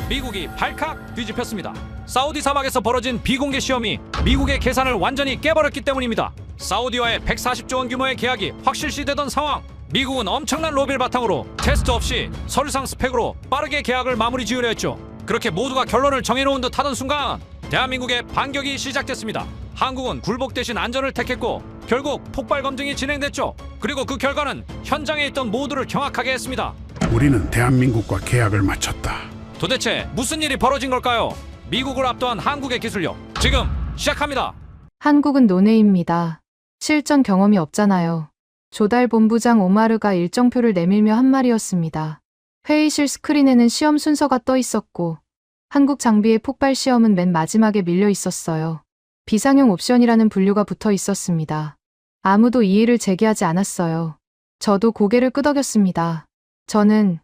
미국이 발칵 뒤집혔습니다. 사우디 사막에서 벌어진 비공개 시험이 미국의 계산을 완전히 깨버렸기 때문입니다. 사우디와의 140조 원 규모의 계약이 확실시되던 상황. 미국은 엄청난 로비를 바탕으로 테스트 없이 서류상 스펙으로 빠르게 계약을 마무리 지으려 했죠. 그렇게 모두가 결론을 정해놓은 듯 하던 순간 대한민국의 반격이 시작됐습니다. 한국은 굴복 대신 안전을 택했고 결국 폭발 검증이 진행됐죠. 그리고 그 결과는 현장에 있던 모두를 경악하게 했습니다. 우리는 대한민국과 계약을 마쳤다. 도대체 무슨 일이 벌어진 걸까요? 미국을 압도한 한국의 기술력, 지금 시작합니다. 한국은 노네입니다. 실전 경험이 없잖아요. 조달 본부장 오마르가 일정표를 내밀며 한 말이었습니다. 회의실 스크린에는 시험 순서가 떠 있었고 한국 장비의 폭발 시험은 맨 마지막에 밀려 있었어요. 비상용 옵션이라는 분류가 붙어 있었습니다. 아무도 이의를 제기하지 않았어요. 저도 고개를 끄덕였습니다. 저는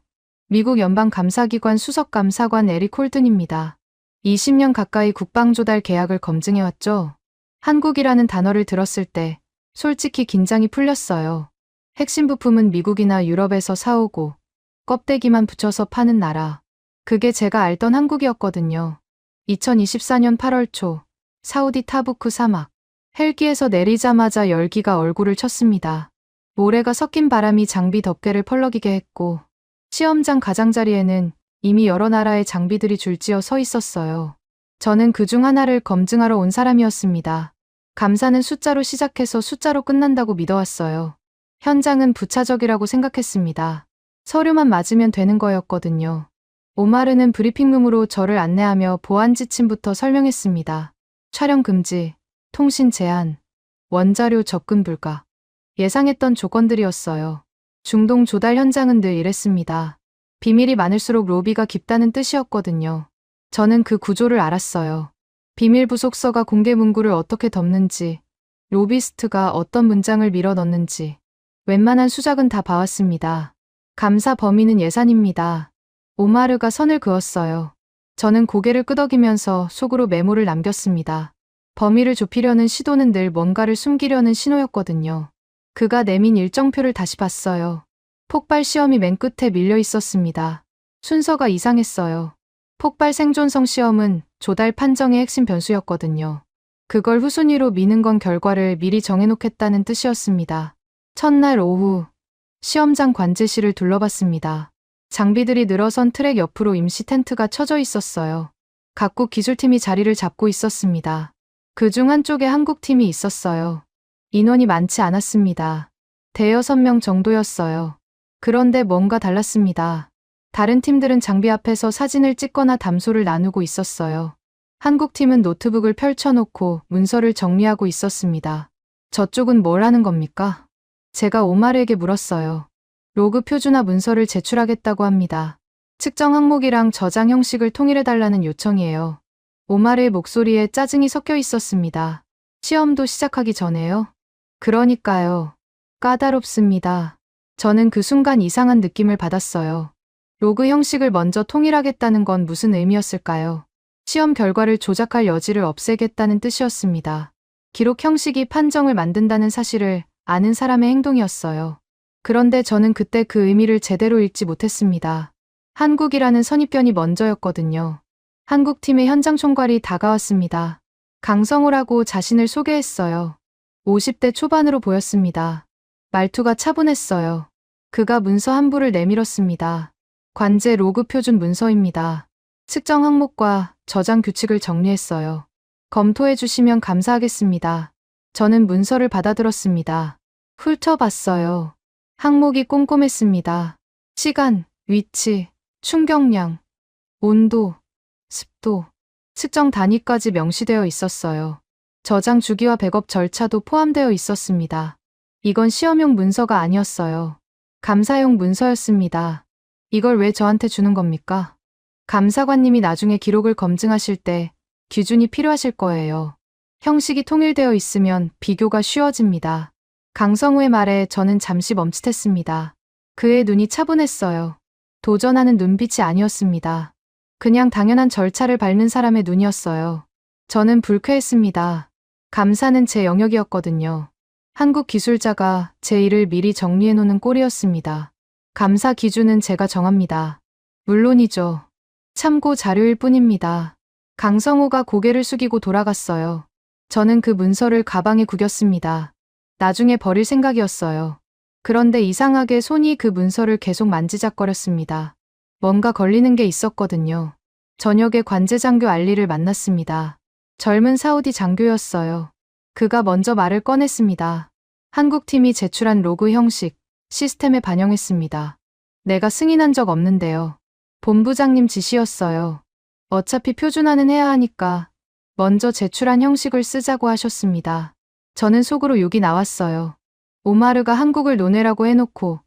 미국 연방감사기관 수석감사관 에릭 홀든입니다. 20년 가까이 국방조달 계약을 검증해왔죠. 한국이라는 단어를 들었을 때 솔직히 긴장이 풀렸어요. 핵심 부품은 미국이나 유럽에서 사오고 껍데기만 붙여서 파는 나라. 그게 제가 알던 한국이었거든요. 2024년 8월 초 사우디 타부크 사막. 헬기에서 내리자마자 열기가 얼굴을 쳤습니다. 모래가 섞인 바람이 장비 덮개를 펄럭이게 했고 시험장 가장자리에는 이미 여러 나라의 장비들이 줄지어 서 있었어요. 저는 그중 하나를 검증하러 온 사람이었습니다. 감사는 숫자로 시작해서 숫자로 끝난다고 믿어왔어요. 현장은 부차적이라고 생각했습니다. 서류만 맞으면 되는 거였거든요. 오마르는 브리핑룸으로 저를 안내하며 보안 지침부터 설명했습니다. 촬영 금지, 통신 제한, 원자료 접근 불가. 예상했던 조건들이었어요. 중동 조달 현장은 늘 이랬습니다. 비밀이 많을수록 로비가 깊다는 뜻이었거든요. 저는 그 구조를 알았어요. 비밀 부속서가 공개 문구를 어떻게 덮는지, 로비스트가 어떤 문장을 밀어 넣는지, 웬만한 수작은 다 봐왔습니다. 감사 범위는 예산입니다. 오마르가 선을 그었어요. 저는 고개를 끄덕이면서 속으로 메모를 남겼습니다. 범위를 좁히려는 시도는 늘 뭔가를 숨기려는 신호였거든요. 그가 내민 일정표를 다시 봤어요. 폭발 시험이 맨 끝에 밀려 있었습니다. 순서가 이상했어요. 폭발 생존성 시험은 조달 판정의 핵심 변수였거든요. 그걸 후순위로 미는 건 결과를 미리 정해놓겠다는 뜻이었습니다. 첫날 오후 시험장 관제실을 둘러봤습니다. 장비들이 늘어선 트랙 옆으로 임시 텐트가 쳐져 있었어요. 각국 기술팀이 자리를 잡고 있었습니다. 그중 한쪽에 한국팀이 있었어요. 인원이 많지 않았습니다. 대여섯 명 정도였어요. 그런데 뭔가 달랐습니다. 다른 팀들은 장비 앞에서 사진을 찍거나 담소를 나누고 있었어요. 한국팀은 노트북을 펼쳐놓고 문서를 정리하고 있었습니다. 저쪽은 뭘 하는 겁니까? 제가 오마르에게 물었어요. 로그 표준화 문서를 제출하겠다고 합니다. 측정 항목이랑 저장 형식을 통일해달라는 요청이에요. 오마르의 목소리에 짜증이 섞여 있었습니다. 시험도 시작하기 전에요? 그러니까요. 까다롭습니다. 저는 그 순간 이상한 느낌을 받았어요. 로그 형식을 먼저 통일하겠다는 건 무슨 의미였을까요? 시험 결과를 조작할 여지를 없애겠다는 뜻이었습니다. 기록 형식이 판정을 만든다는 사실을 아는 사람의 행동이었어요. 그런데 저는 그때 그 의미를 제대로 읽지 못했습니다. 한국이라는 선입견이 먼저였거든요. 한국팀의 현장 총괄이 다가왔습니다. 강성호라고 자신을 소개했어요. 50대 초반으로 보였습니다. 말투가 차분했어요. 그가 문서 한 부를 내밀었습니다. 관제 로그 표준 문서입니다. 측정 항목과 저장 규칙을 정리했어요. 검토해 주시면 감사하겠습니다. 저는 문서를 받아들었습니다. 훑어봤어요. 항목이 꼼꼼했습니다. 시간, 위치, 충격량, 온도, 습도, 측정 단위까지 명시되어 있었어요. 저장 주기와 백업 절차도 포함되어 있었습니다. 이건 시험용 문서가 아니었어요. 감사용 문서였습니다. 이걸 왜 저한테 주는 겁니까? 감사관님이 나중에 기록을 검증하실 때 기준이 필요하실 거예요. 형식이 통일되어 있으면 비교가 쉬워집니다. 강성우의 말에 저는 잠시 멈칫했습니다. 그의 눈이 차분했어요. 도전하는 눈빛이 아니었습니다. 그냥 당연한 절차를 밟는 사람의 눈이었어요. 저는 불쾌했습니다. 감사는 제 영역이었거든요. 한국 기술자가 제 일을 미리 정리해놓는 꼴이었습니다. 감사 기준은 제가 정합니다. 물론이죠. 참고 자료일 뿐입니다. 강성호가 고개를 숙이고 돌아갔어요. 저는 그 문서를 가방에 구겼습니다. 나중에 버릴 생각이었어요. 그런데 이상하게 손이 그 문서를 계속 만지작거렸습니다. 뭔가 걸리는 게 있었거든요. 저녁에 관제 장교 알리를 만났습니다. 젊은 사우디 장교였어요. 그가 먼저 말을 꺼냈습니다. 한국팀이 제출한 로그 형식, 시스템에 반영했습니다. 내가 승인한 적 없는데요. 본부장님 지시였어요. 어차피 표준화는 해야 하니까 먼저 제출한 형식을 쓰자고 하셨습니다. 저는 속으로 욕이 나왔어요. 오마르가 한국을 논외라고 해놓고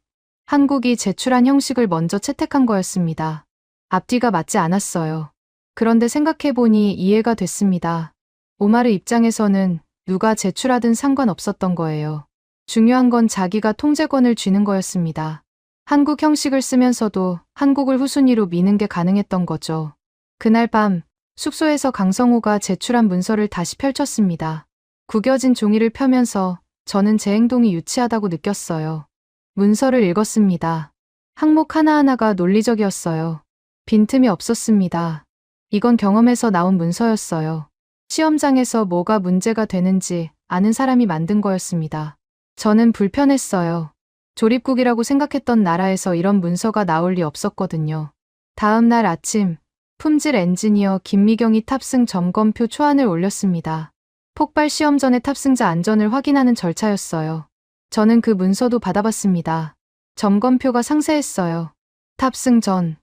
한국이 제출한 형식을 먼저 채택한 거였습니다. 앞뒤가 맞지 않았어요. 그런데 생각해보니 이해가 됐습니다. 오마르 입장에서는 누가 제출하든 상관없었던 거예요. 중요한 건 자기가 통제권을 쥐는 거였습니다. 한국 형식을 쓰면서도 한국을 후순위로 미는 게 가능했던 거죠. 그날 밤 숙소에서 강성호가 제출한 문서를 다시 펼쳤습니다. 구겨진 종이를 펴면서 저는 제 행동이 유치하다고 느꼈어요. 문서를 읽었습니다. 항목 하나하나가 논리적이었어요. 빈틈이 없었습니다. 이건 경험에서 나온 문서였어요. 시험장에서 뭐가 문제가 되는지 아는 사람이 만든 거였습니다. 저는 불편했어요. 조립국이라고 생각했던 나라에서 이런 문서가 나올 리 없었거든요. 다음 날 아침, 품질 엔지니어 김미경이 탑승 점검표 초안을 올렸습니다. 폭발 시험 전에 탑승자 안전을 확인하는 절차였어요. 저는 그 문서도 받아봤습니다. 점검표가 상세했어요. 탑승 전,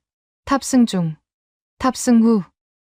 탑승 중, 탑승 후,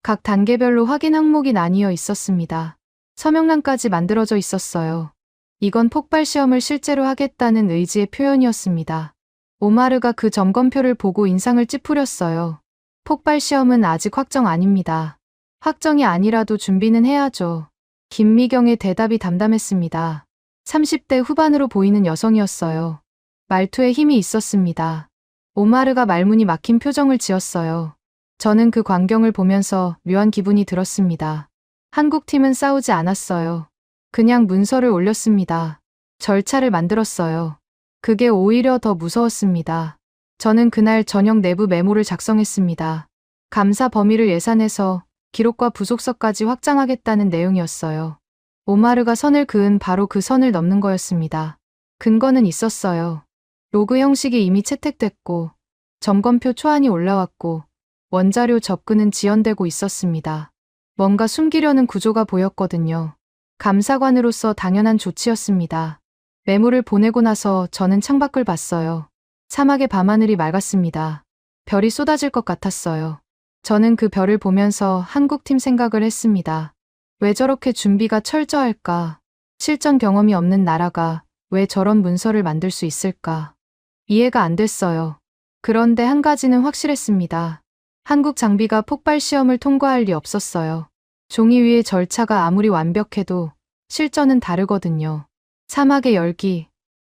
각 단계별로 확인 항목이 나뉘어 있었습니다. 서명란까지 만들어져 있었어요. 이건 폭발 시험을 실제로 하겠다는 의지의 표현이었습니다. 오마르가 그 점검표를 보고 인상을 찌푸렸어요. 폭발 시험은 아직 확정 아닙니다. 확정이 아니라도 준비는 해야죠. 김미경의 대답이 담담했습니다. 30대 후반으로 보이는 여성이었어요. 말투에 힘이 있었습니다. 오마르가 말문이 막힌 표정을 지었어요. 저는 그 광경을 보면서 묘한 기분이 들었습니다. 한국팀은 싸우지 않았어요. 그냥 문서를 올렸습니다. 절차를 만들었어요. 그게 오히려 더 무서웠습니다. 저는 그날 저녁 내부 메모를 작성했습니다. 감사 범위를 예산해서 기록과 부속서까지 확장하겠다는 내용이었어요. 오마르가 선을 그은 바로 그 선을 넘는 거였습니다. 근거는 있었어요. 로그 형식이 이미 채택됐고 점검표 초안이 올라왔고 원자료 접근은 지연되고 있었습니다. 뭔가 숨기려는 구조가 보였거든요. 감사관으로서 당연한 조치였습니다. 메모를 보내고 나서 저는 창밖을 봤어요. 사막의 밤하늘이 맑았습니다. 별이 쏟아질 것 같았어요. 저는 그 별을 보면서 한국팀 생각을 했습니다. 왜 저렇게 준비가 철저할까? 실전 경험이 없는 나라가 왜 저런 문서를 만들 수 있을까? 이해가 안 됐어요. 그런데 한 가지는 확실했습니다. 한국 장비가 폭발 시험을 통과할 리 없었어요. 종이 위의 절차가 아무리 완벽해도 실전은 다르거든요. 사막의 열기,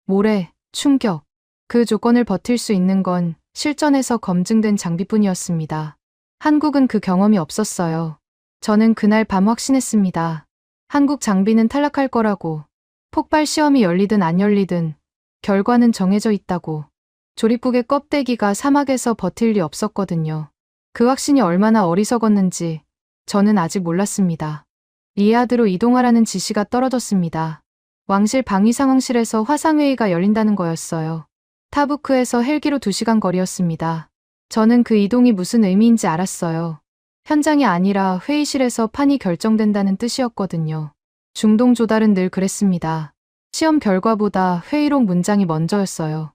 모래, 충격. 그 조건을 버틸 수 있는 건 실전에서 검증된 장비뿐이었습니다. 한국은 그 경험이 없었어요. 저는 그날 밤 확신했습니다. 한국 장비는 탈락할 거라고. 폭발 시험이 열리든 안 열리든 결과는 정해져 있다고. 조립국의 껍데기가 사막에서 버틸 리 없었거든요. 그 확신이 얼마나 어리석었는지 저는 아직 몰랐습니다. 리야드로 이동하라는 지시가 떨어졌습니다. 왕실 방위 상황실에서 화상회의가 열린다는 거였어요. 타부크에서 헬기로 2시간 거리였습니다. 저는 그 이동이 무슨 의미인지 알았어요. 현장이 아니라 회의실에서 판이 결정된다는 뜻이었거든요. 중동 조달은 늘 그랬습니다. 시험 결과보다 회의록 문장이 먼저였어요.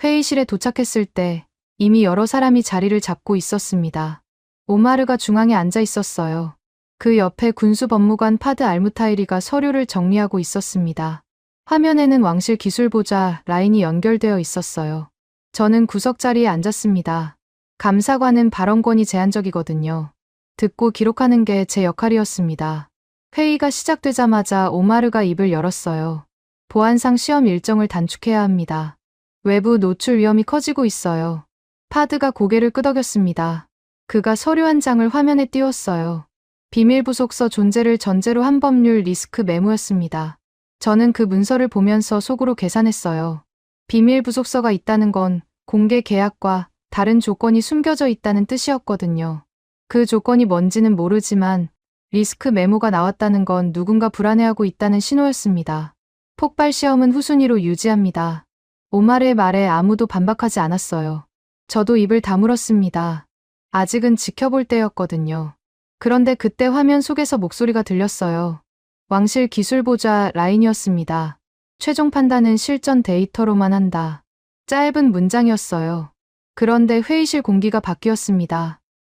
회의실에 도착했을 때 이미 여러 사람이 자리를 잡고 있었습니다. 오마르가 중앙에 앉아 있었어요. 그 옆에 군수법무관 파드 알무타이리가 서류를 정리하고 있었습니다. 화면에는 왕실 기술보좌 라인이 연결되어 있었어요. 저는 구석 자리에 앉았습니다. 감사관은 발언권이 제한적이거든요. 듣고 기록하는 게 제 역할이었습니다. 회의가 시작되자마자 오마르가 입을 열었어요. 보안상 시험 일정을 단축해야 합니다. 외부 노출 위험이 커지고 있어요. 파드가 고개를 끄덕였습니다. 그가 서류 한 장을 화면에 띄웠어요. 비밀 부속서 존재를 전제로 한 법률 리스크 메모였습니다. 저는 그 문서를 보면서 속으로 계산했어요. 비밀 부속서가 있다는 건 공개 계약과 다른 조건이 숨겨져 있다는 뜻이었거든요. 그 조건이 뭔지는 모르지만 리스크 메모가 나왔다는 건 누군가 불안해하고 있다는 신호였습니다. 폭발 시험은 후순위로 유지합니다. 오마르의 말에 아무도 반박하지 않았어요. 저도 입을 다물었습니다. 아직은 지켜볼 때였거든요. 그런데 그때 화면 속에서 목소리가 들렸어요. 왕실 기술보좌 라인이었습니다. 최종 판단은 실전 데이터로만 한다. 짧은 문장이었어요. 그런데 회의실 공기가 바뀌었습니다.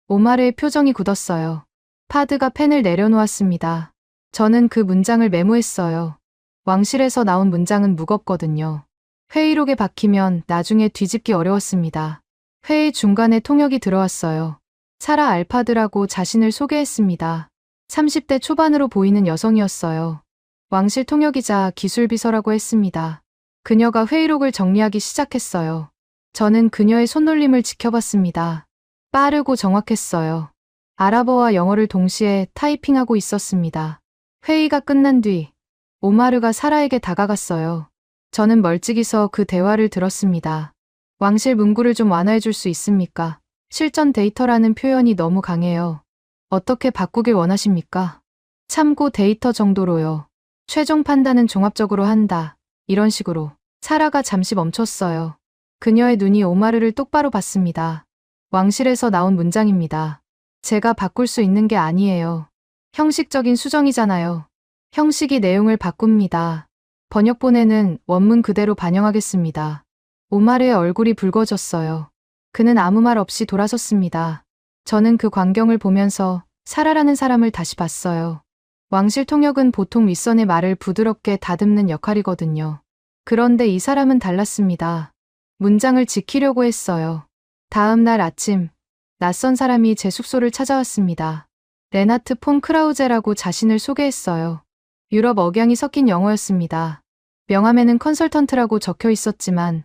오마르의 표정이 굳었어요. 파드가 펜을 내려놓았습니다. 저는 그 문장을 메모했어요. 왕실에서 나온 문장은 무겁거든요. 회의록에 박히면 나중에 뒤집기 어려웠습니다. 회의 중간에 통역이 들어왔어요. 사라 알파드라고 자신을 소개했습니다. 30대 초반으로 보이는 여성이었어요. 왕실 통역이자 기술비서라고 했습니다. 그녀가 회의록을 정리하기 시작했어요. 저는 그녀의 손놀림을 지켜봤습니다. 빠르고 정확했어요. 아랍어와 영어를 동시에 타이핑하고 있었습니다. 회의가 끝난 뒤 오마르가 사라에게 다가갔어요. 저는 멀찍이 서 그 대화를 들었습니다. 왕실 문구를 좀 완화해 줄 수 있습니까? 실전 데이터라는 표현이 너무 강해요. 어떻게 바꾸길 원하십니까? 참고 데이터 정도로요. 최종 판단은 종합적으로 한다. 이런 식으로. 사라가 잠시 멈췄어요. 그녀의 눈이 오마르를 똑바로 봤습니다. 왕실에서 나온 문장입니다. 제가 바꿀 수 있는 게 아니에요. 형식적인 수정이잖아요. 형식이 내용을 바꿉니다. 번역본에는 원문 그대로 반영하겠습니다. 오마르의 얼굴이 붉어졌어요. 그는 아무 말 없이 돌아섰습니다. 저는 그 광경을 보면서 사라라는 사람을 다시 봤어요. 왕실 통역은 보통 윗선의 말을 부드럽게 다듬는 역할이거든요. 그런데 이 사람은 달랐습니다. 문장을 지키려고 했어요. 다음 날 아침, 낯선 사람이 제 숙소를 찾아왔습니다. 레나트 폰 크라우제라고 자신을 소개했어요. 유럽 억양이 섞인 영어였습니다. 명함에는 컨설턴트라고 적혀 있었지만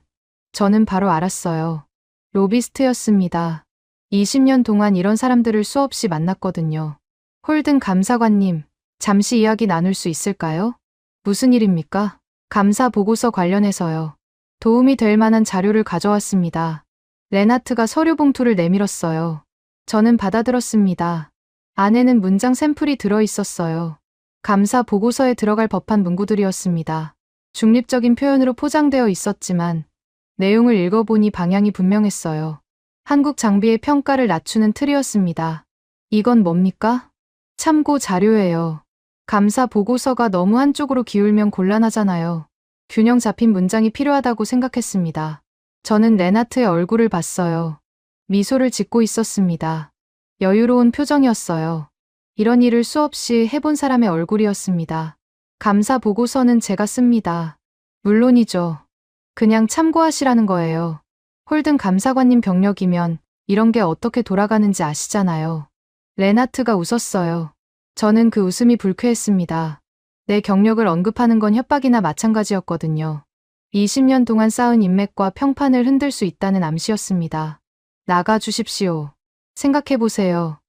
저는 바로 알았어요. 로비스트였습니다. 20년 동안 이런 사람들을 수없이 만났거든요. 홀든 감사관님, 잠시 이야기 나눌 수 있을까요? 무슨 일입니까? 감사 보고서 관련해서요. 도움이 될 만한 자료를 가져왔습니다. 레나트가 서류 봉투를 내밀었어요. 저는 받아들었습니다. 안에는 문장 샘플이 들어 있었어요. 감사 보고서에 들어갈 법한 문구들이었습니다. 중립적인 표현으로 포장되어 있었지만 내용을 읽어보니 방향이 분명했어요. 한국 장비의 평가를 낮추는 틀이었습니다. 이건 뭡니까? 참고 자료예요. 감사 보고서가 너무 한쪽으로 기울면 곤란하잖아요. 균형 잡힌 문장이 필요하다고 생각했습니다. 저는 레나트의 얼굴을 봤어요. 미소를 짓고 있었습니다. 여유로운 표정이었어요. 이런 일을 수없이 해본 사람의 얼굴이었습니다. 감사 보고서는 제가 씁니다. 물론이죠. 그냥 참고하시라는 거예요. 홀든 감사관님 병력이면 이런 게 어떻게 돌아가는지 아시잖아요. 레나트가 웃었어요. 저는 그 웃음이 불쾌했습니다. 내 경력을 언급하는 건 협박이나 마찬가지였거든요. 20년 동안 쌓은 인맥과 평판을 흔들 수 있다는 암시였습니다. 나가 주십시오. 생각해보세요.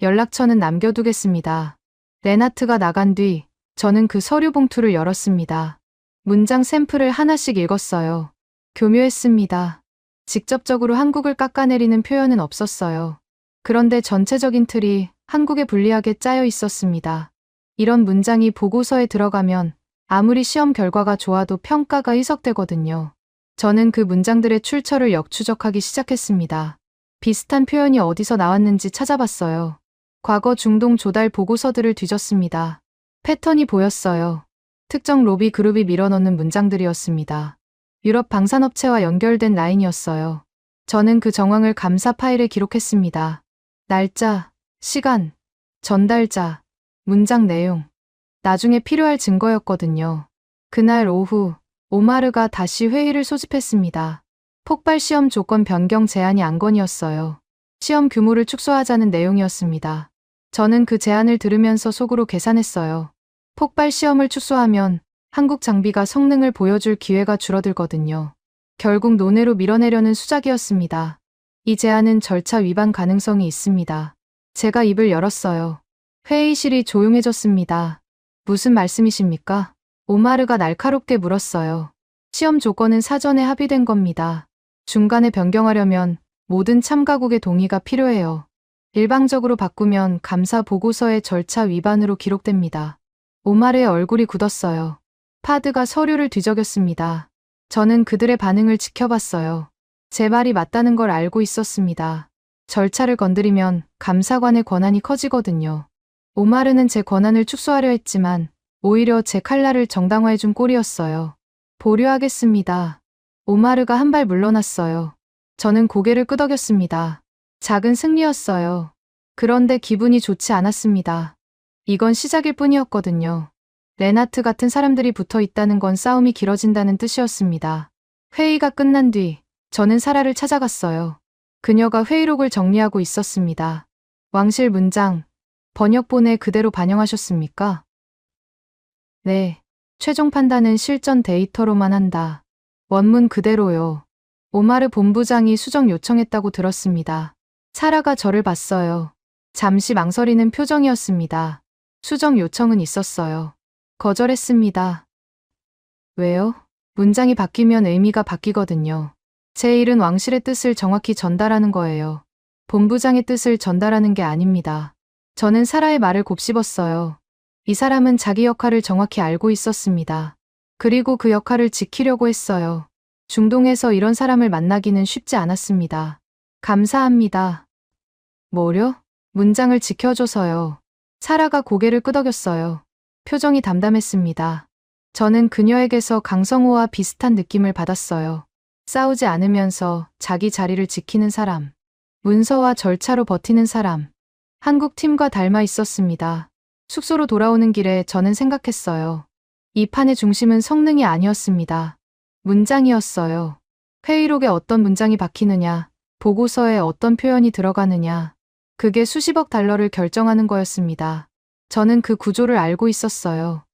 연락처는 남겨두겠습니다. 레나트가 나간 뒤 저는 그 서류 봉투를 열었습니다. 문장 샘플을 하나씩 읽었어요. 교묘했습니다. 직접적으로 한국을 깎아내리는 표현은 없었어요. 그런데 전체적인 틀이 한국에 불리하게 짜여 있었습니다. 이런 문장이 보고서에 들어가면 아무리 시험 결과가 좋아도 평가가 희석되거든요. 저는 그 문장들의 출처를 역추적하기 시작했습니다. 비슷한 표현이 어디서 나왔는지 찾아봤어요. 과거 중동 조달 보고서들을 뒤졌습니다. 패턴이 보였어요. 특정 로비 그룹이 밀어넣는 문장들이었습니다. 유럽 방산업체와 연결된 라인이었어요. 저는 그 정황을 감사 파일에 기록했습니다. 날짜, 시간, 전달자, 문장 내용. 나중에 필요할 증거였거든요. 그날 오후, 오마르가 다시 회의를 소집했습니다. 폭발 시험 조건 변경 제안이 안건이었어요. 시험 규모를 축소하자는 내용이었습니다. 저는 그 제안을 들으면서 속으로 계산했어요. 폭발 시험을 축소하면 한국 장비가 성능을 보여줄 기회가 줄어들거든요. 결국 논외로 밀어내려는 수작이었습니다. 이 제안은 절차 위반 가능성이 있습니다. 제가 입을 열었어요. 회의실이 조용해졌습니다. 무슨 말씀이십니까? 오마르가 날카롭게 물었어요. 시험 조건은 사전에 합의된 겁니다. 중간에 변경하려면 모든 참가국의 동의가 필요해요. 일방적으로 바꾸면 감사 보고서의 절차 위반으로 기록됩니다. 오마르의 얼굴이 굳었어요. 파드가 서류를 뒤적였습니다. 저는 그들의 반응을 지켜봤어요. 제 말이 맞다는 걸 알고 있었습니다. 절차를 건드리면 감사관의 권한이 커지거든요. 오마르는 제 권한을 축소하려 했지만 오히려 제 칼날을 정당화해준 꼴이었어요. 보류하겠습니다. 오마르가 한 발 물러났어요. 저는 고개를 끄덕였습니다. 작은 승리였어요. 그런데 기분이 좋지 않았습니다. 이건 시작일 뿐이었거든요. 레나트 같은 사람들이 붙어 있다는 건 싸움이 길어진다는 뜻이었습니다. 회의가 끝난 뒤 저는 사라를 찾아갔어요. 그녀가 회의록을 정리하고 있었습니다. 왕실 문장, 번역본에 그대로 반영하셨습니까? 네. 최종 판단은 실전 데이터로만 한다. 원문 그대로요. 오마르 본부장이 수정 요청했다고 들었습니다. 사라가 저를 봤어요. 잠시 망설이는 표정이었습니다. 수정 요청은 있었어요. 거절했습니다. 왜요? 문장이 바뀌면 의미가 바뀌거든요. 제 일은 왕실의 뜻을 정확히 전달하는 거예요. 본부장의 뜻을 전달하는 게 아닙니다. 저는 사라의 말을 곱씹었어요. 이 사람은 자기 역할을 정확히 알고 있었습니다. 그리고 그 역할을 지키려고 했어요. 중동에서 이런 사람을 만나기는 쉽지 않았습니다. 감사합니다. 뭐려? 문장을 지켜줘서요. 사라가 고개를 끄덕였어요. 표정이 담담했습니다. 저는 그녀에게서 강성호와 비슷한 느낌을 받았어요. 싸우지 않으면서 자기 자리를 지키는 사람. 문서와 절차로 버티는 사람. 한국 팀과 닮아 있었습니다. 숙소로 돌아오는 길에 저는 생각했어요. 이 판의 중심은 성능이 아니었습니다. 문장이었어요. 회의록에 어떤 문장이 박히느냐, 보고서에 어떤 표현이 들어가느냐, 그게 수십억 달러를 결정하는 거였습니다. 저는 그 구조를 알고 있었어요.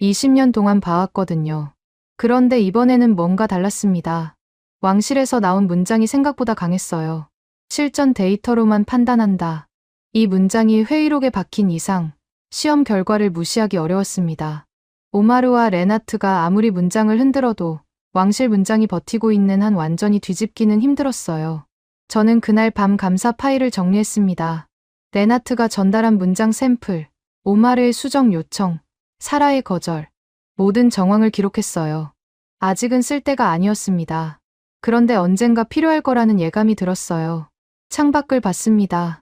20년 동안 봐왔거든요. 그런데 이번에는 뭔가 달랐습니다. 왕실에서 나온 문장이 생각보다 강했어요. 실전 데이터로만 판단한다. 이 문장이 회의록에 박힌 이상 시험 결과를 무시하기 어려웠습니다. 오마르와 레나트가 아무리 문장을 흔들어도 왕실 문장이 버티고 있는 한 완전히 뒤집기는 힘들었어요. 저는 그날 밤 감사 파일을 정리했습니다. 레나트가 전달한 문장 샘플, 오마르의 수정 요청, 사라의 거절, 모든 정황을 기록했어요. 아직은 쓸 때가 아니었습니다. 그런데 언젠가 필요할 거라는 예감이 들었어요. 창밖을 봤습니다.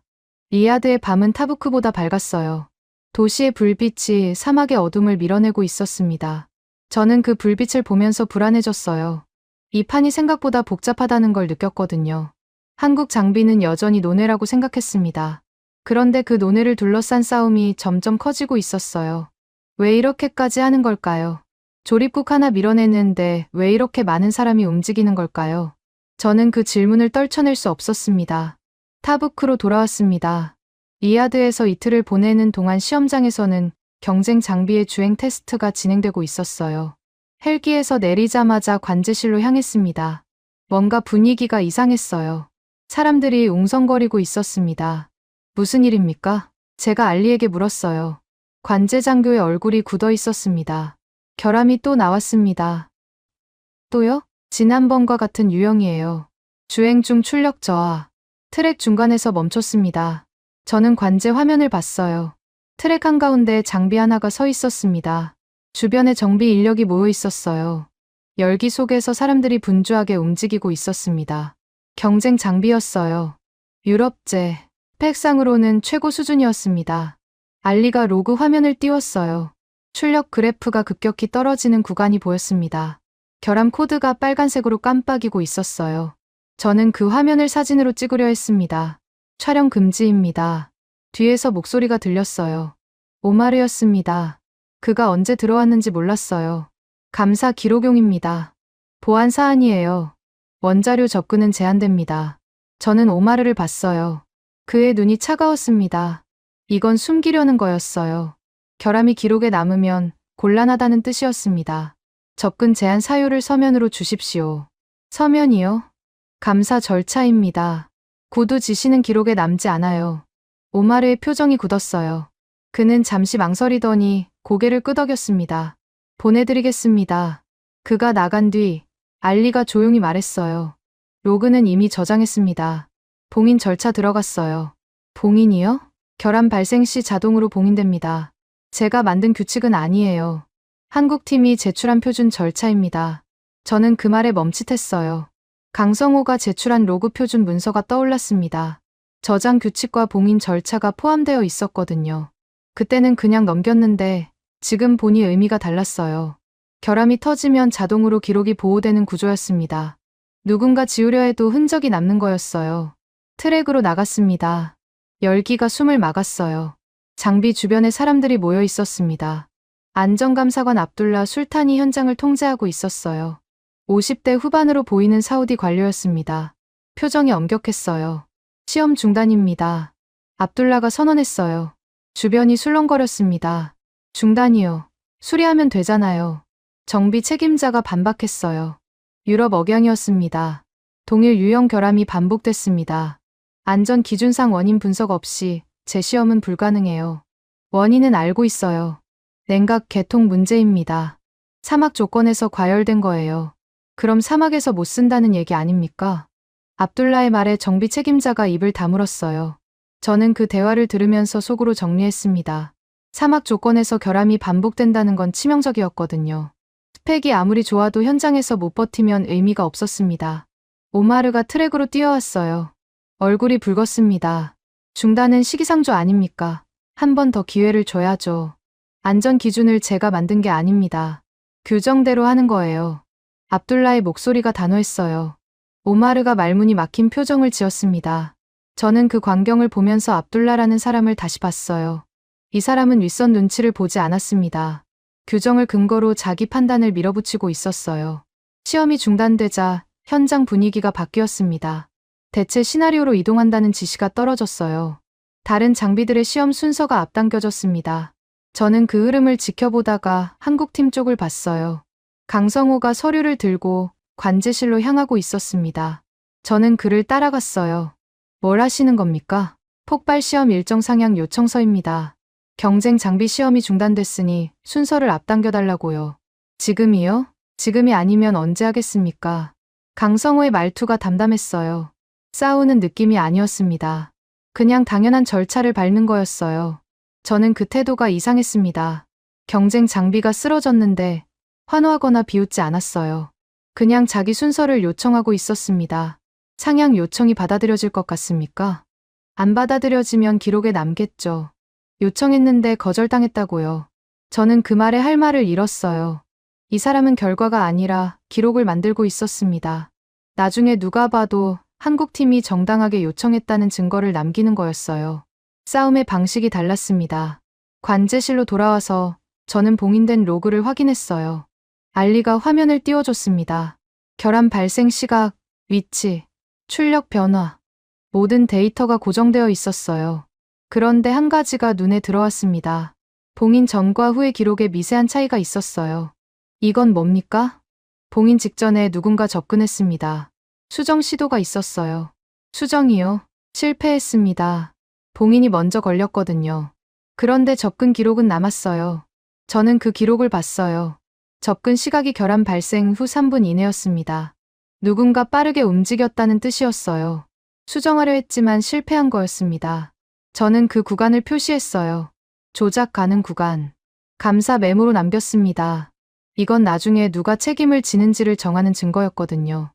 리야드의 밤은 타부크보다 밝았어요. 도시의 불빛이 사막의 어둠을 밀어내고 있었습니다. 저는 그 불빛을 보면서 불안해졌어요. 이 판이 생각보다 복잡하다는 걸 느꼈거든요. 한국 장비는 여전히 노예라고 생각했습니다. 그런데 그 노예를 둘러싼 싸움이 점점 커지고 있었어요. 왜 이렇게까지 하는 걸까요? 조립국 하나 밀어내는데 왜 이렇게 많은 사람이 움직이는 걸까요? 저는 그 질문을 떨쳐낼 수 없었습니다. 타부크로 돌아왔습니다. 리야드에서 이틀을 보내는 동안 시험장에서는 경쟁 장비의 주행 테스트가 진행되고 있었어요. 헬기에서 내리자마자 관제실로 향했습니다. 뭔가 분위기가 이상했어요. 사람들이 웅성거리고 있었습니다. 무슨 일입니까? 제가 알리에게 물었어요. 관제장교의 얼굴이 굳어 있었습니다. 결함이 또 나왔습니다. 또요? 지난번과 같은 유형이에요. 주행 중 출력 저하. 트랙 중간에서 멈췄습니다. 저는 관제 화면을 봤어요. 트랙 한가운데 장비 하나가 서 있었습니다. 주변에 정비 인력이 모여 있었어요. 열기 속에서 사람들이 분주하게 움직이고 있었습니다. 경쟁 장비였어요. 유럽제. 팩상으로는 최고 수준이었습니다. 알리가 로그 화면을 띄웠어요. 출력 그래프가 급격히 떨어지는 구간이 보였습니다. 결함 코드가 빨간색으로 깜빡이고 있었어요. 저는 그 화면을 사진으로 찍으려 했습니다. 촬영 금지입니다. 뒤에서 목소리가 들렸어요. 오마르였습니다. 그가 언제 들어왔는지 몰랐어요. 감사 기록용입니다. 보안 사안이에요. 원자료 접근은 제한됩니다. 저는 오마르를 봤어요. 그의 눈이 차가웠습니다. 이건 숨기려는 거였어요. 결함이 기록에 남으면 곤란하다는 뜻이었습니다. 접근 제한 사유를 서면으로 주십시오. 서면이요? 감사 절차입니다. 구두 지시는 기록에 남지 않아요. 오마르의 표정이 굳었어요. 그는 잠시 망설이더니 고개를 끄덕였습니다. 보내드리겠습니다. 그가 나간 뒤 알리가 조용히 말했어요. 로그는 이미 저장했습니다. 봉인 절차 들어갔어요. 봉인이요? 결함 발생 시 자동으로 봉인됩니다. 제가 만든 규칙은 아니에요. 한국팀이 제출한 표준 절차입니다. 저는 그 말에 멈칫했어요. 강성호가 제출한 로그 표준 문서가 떠올랐습니다. 저장 규칙과 봉인 절차가 포함되어 있었거든요. 그때는 그냥 넘겼는데 지금 보니 의미가 달랐어요. 결함이 터지면 자동으로 기록이 보호되는 구조였습니다. 누군가 지우려 해도 흔적이 남는 거였어요. 트랙으로 나갔습니다. 열기가 숨을 막았어요. 장비 주변에 사람들이 모여 있었습니다. 안전감사관 압둘라 술탄이 현장을 통제하고 있었어요. 50대 후반으로 보이는 사우디 관료였습니다. 표정이 엄격했어요. 시험 중단입니다. 압둘라가 선언했어요. 주변이 술렁거렸습니다. 중단이요. 수리하면 되잖아요. 정비 책임자가 반박했어요. 유럽 억양이었습니다. 동일 유형 결함이 반복됐습니다. 안전 기준상 원인 분석 없이 재시험은 불가능해요. 원인은 알고 있어요. 냉각 개통 문제입니다. 사막 조건에서 과열된 거예요. 그럼 사막에서 못 쓴다는 얘기 아닙니까? 압둘라의 말에 정비 책임자가 입을 다물었어요. 저는 그 대화를 들으면서 속으로 정리했습니다. 사막 조건에서 결함이 반복된다는 건 치명적이었거든요. 스펙이 아무리 좋아도 현장에서 못 버티면 의미가 없었습니다. 오마르가 트랙으로 뛰어왔어요. 얼굴이 붉었습니다. 중단은 시기상조 아닙니까? 한 번 더 기회를 줘야죠. 안전 기준을 제가 만든 게 아닙니다. 규정대로 하는 거예요. 압둘라의 목소리가 단호했어요. 오마르가 말문이 막힌 표정을 지었습니다. 저는 그 광경을 보면서 압둘라라는 사람을 다시 봤어요. 이 사람은 윗선 눈치를 보지 않았습니다. 규정을 근거로 자기 판단을 밀어붙이고 있었어요. 시험이 중단되자 현장 분위기가 바뀌었습니다. 대체 시나리오로 이동한다는 지시가 떨어졌어요. 다른 장비들의 시험 순서가 앞당겨졌습니다. 저는 그 흐름을 지켜보다가 한국팀 쪽을 봤어요. 강성호가 서류를 들고 관제실로 향하고 있었습니다. 저는 그를 따라갔어요. 뭘 하시는 겁니까? 폭발 시험 일정 상향 요청서입니다. 경쟁 장비 시험이 중단됐으니 순서를 앞당겨달라고요. 지금이요? 지금이 아니면 언제 하겠습니까? 강성호의 말투가 담담했어요. 싸우는 느낌이 아니었습니다. 그냥 당연한 절차를 밟는 거였어요. 저는 그 태도가 이상했습니다. 경쟁 장비가 쓰러졌는데 환호하거나 비웃지 않았어요. 그냥 자기 순서를 요청하고 있었습니다. 상향 요청이 받아들여질 것 같습니까? 안 받아들여지면 기록에 남겠죠. 요청했는데 거절당했다고요. 저는 그 말에 할 말을 잃었어요. 이 사람은 결과가 아니라 기록을 만들고 있었습니다. 나중에 누가 봐도 한국팀이 정당하게 요청했다는 증거를 남기는 거였어요. 싸움의 방식이 달랐습니다. 관제실로 돌아와서 저는 봉인된 로그를 확인했어요. 알리가 화면을 띄워줬습니다. 결함 발생 시각, 위치, 출력 변화, 모든 데이터가 고정되어 있었어요. 그런데 한 가지가 눈에 들어왔습니다. 봉인 전과 후의 기록에 미세한 차이가 있었어요. 이건 뭡니까? 봉인 직전에 누군가 접근했습니다. 수정 시도가 있었어요. 수정이요? 실패했습니다. 봉인이 먼저 걸렸거든요. 그런데 접근 기록은 남았어요. 저는 그 기록을 봤어요. 접근 시각이 결함 발생 후 3분 이내였습니다. 누군가 빠르게 움직였다는 뜻이었어요. 수정하려 했지만 실패한 거였습니다. 저는 그 구간을 표시했어요. 조작 가능 구간. 감사 메모로 남겼습니다. 이건 나중에 누가 책임을 지는지를 정하는 증거였거든요.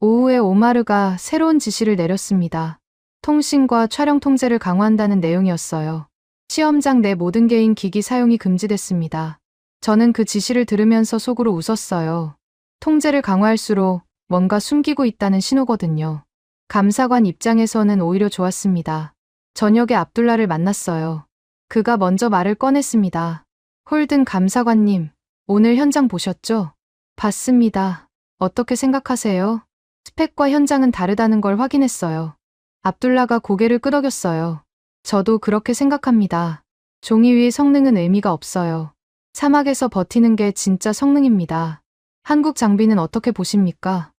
오후에 오마르가 새로운 지시를 내렸습니다. 통신과 촬영 통제를 강화한다는 내용이었어요. 시험장 내 모든 개인 기기 사용이 금지됐습니다. 저는 그 지시를 들으면서 속으로 웃었어요. 통제를 강화할수록 뭔가 숨기고 있다는 신호거든요. 감사관 입장에서는 오히려 좋았습니다. 저녁에 압둘라를 만났어요. 그가 먼저 말을 꺼냈습니다. 홀든 감사관님, 오늘 현장 보셨죠? 봤습니다. 어떻게 생각하세요? 스펙과 현장은 다르다는 걸 확인했어요. 압둘라가 고개를 끄덕였어요. 저도 그렇게 생각합니다. 종이 위의 성능은 의미가 없어요. 사막에서 버티는 게 진짜 성능입니다. 한국 장비는 어떻게 보십니까?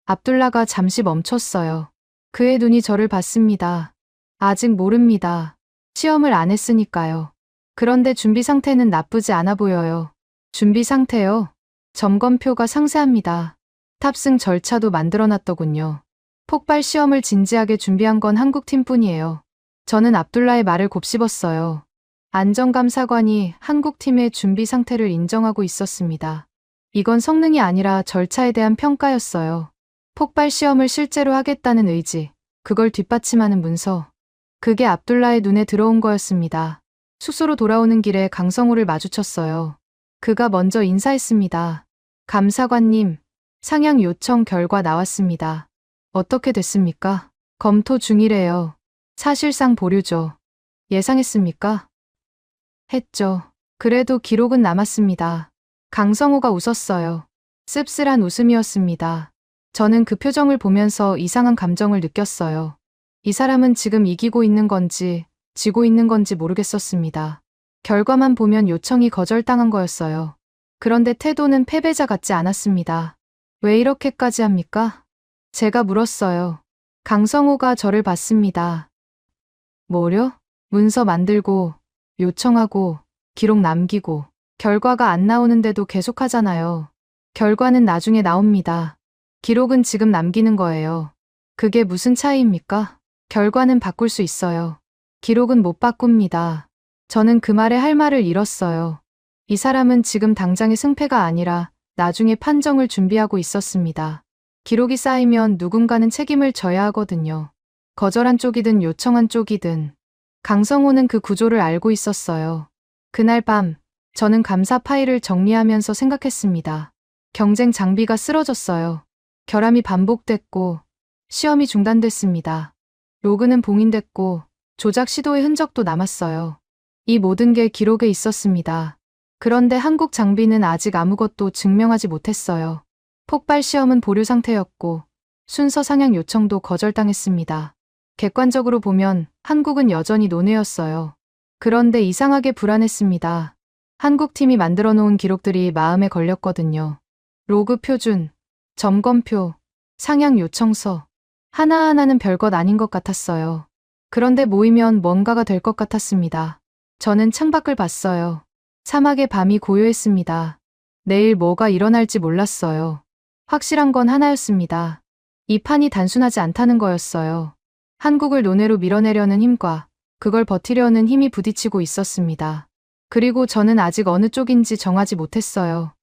압둘라가 잠시 멈췄어요. 그의 눈이 저를 봤습니다. 아직 모릅니다. 시험을 안 했으니까요. 그런데 준비 상태는 나쁘지 않아 보여요. 준비 상태요? 점검표가 상세합니다. 탑승 절차도 만들어놨더군요. 폭발 시험을 진지하게 준비한 건 한국팀뿐이에요. 저는 압둘라의 말을 곱씹었어요. 안전감사관이 한국팀의 준비 상태를 인정하고 있었습니다. 이건 성능이 아니라 절차에 대한 평가였어요. 폭발 시험을 실제로 하겠다는 의지, 그걸 뒷받침하는 문서. 그게 압둘라의 눈에 들어온 거였습니다. 숙소로 돌아오는 길에 강성호를 마주쳤어요. 그가 먼저 인사했습니다. 감사관님, 상향 요청 결과 나왔습니다. 어떻게 됐습니까? 검토 중이래요. 사실상 보류죠. 예상했습니까? 했죠. 그래도 기록은 남았습니다. 강성호가 웃었어요. 씁쓸한 웃음이었습니다. 저는 그 표정을 보면서 이상한 감정을 느꼈어요. 이 사람은 지금 이기고 있는 건지 지고 있는 건지 모르겠었습니다. 결과만 보면 요청이 거절당한 거였어요. 그런데 태도는 패배자 같지 않았습니다. 왜 이렇게까지 합니까? 제가 물었어요. 강성호가 저를 봤습니다. 뭐려? 문서 만들고, 요청하고, 기록 남기고, 결과가 안 나오는데도 계속하잖아요. 결과는 나중에 나옵니다. 기록은 지금 남기는 거예요. 그게 무슨 차이입니까? 결과는 바꿀 수 있어요. 기록은 못 바꿉니다. 저는 그 말에 할 말을 잃었어요. 이 사람은 지금 당장의 승패가 아니라 나중에 판정을 준비하고 있었습니다. 기록이 쌓이면 누군가는 책임을 져야 하거든요. 거절한 쪽이든 요청한 쪽이든. 강성호는 그 구조를 알고 있었어요. 그날 밤, 저는 감사 파일을 정리하면서 생각했습니다. 경쟁 장비가 쓰러졌어요. 결함이 반복됐고, 시험이 중단됐습니다. 로그는 봉인됐고, 조작 시도의 흔적도 남았어요. 이 모든 게 기록에 있었습니다. 그런데 한국 장비는 아직 아무것도 증명하지 못했어요. 폭발 시험은 보류 상태였고, 순서 상향 요청도 거절당했습니다. 객관적으로 보면 한국은 여전히 논외였어요. 그런데 이상하게 불안했습니다. 한국팀이 만들어 놓은 기록들이 마음에 걸렸거든요. 로그 표준, 점검표, 상향 요청서. 하나하나는 별것 아닌 것 같았어요. 그런데 모이면 뭔가가 될 것 같았습니다. 저는 창밖을 봤어요. 사막의 밤이 고요했습니다. 내일 뭐가 일어날지 몰랐어요. 확실한 건 하나였습니다. 이 판이 단순하지 않다는 거였어요. 한국을 논외로 밀어내려는 힘과 그걸 버티려는 힘이 부딪히고 있었습니다. 그리고 저는 아직 어느 쪽인지 정하지 못했어요.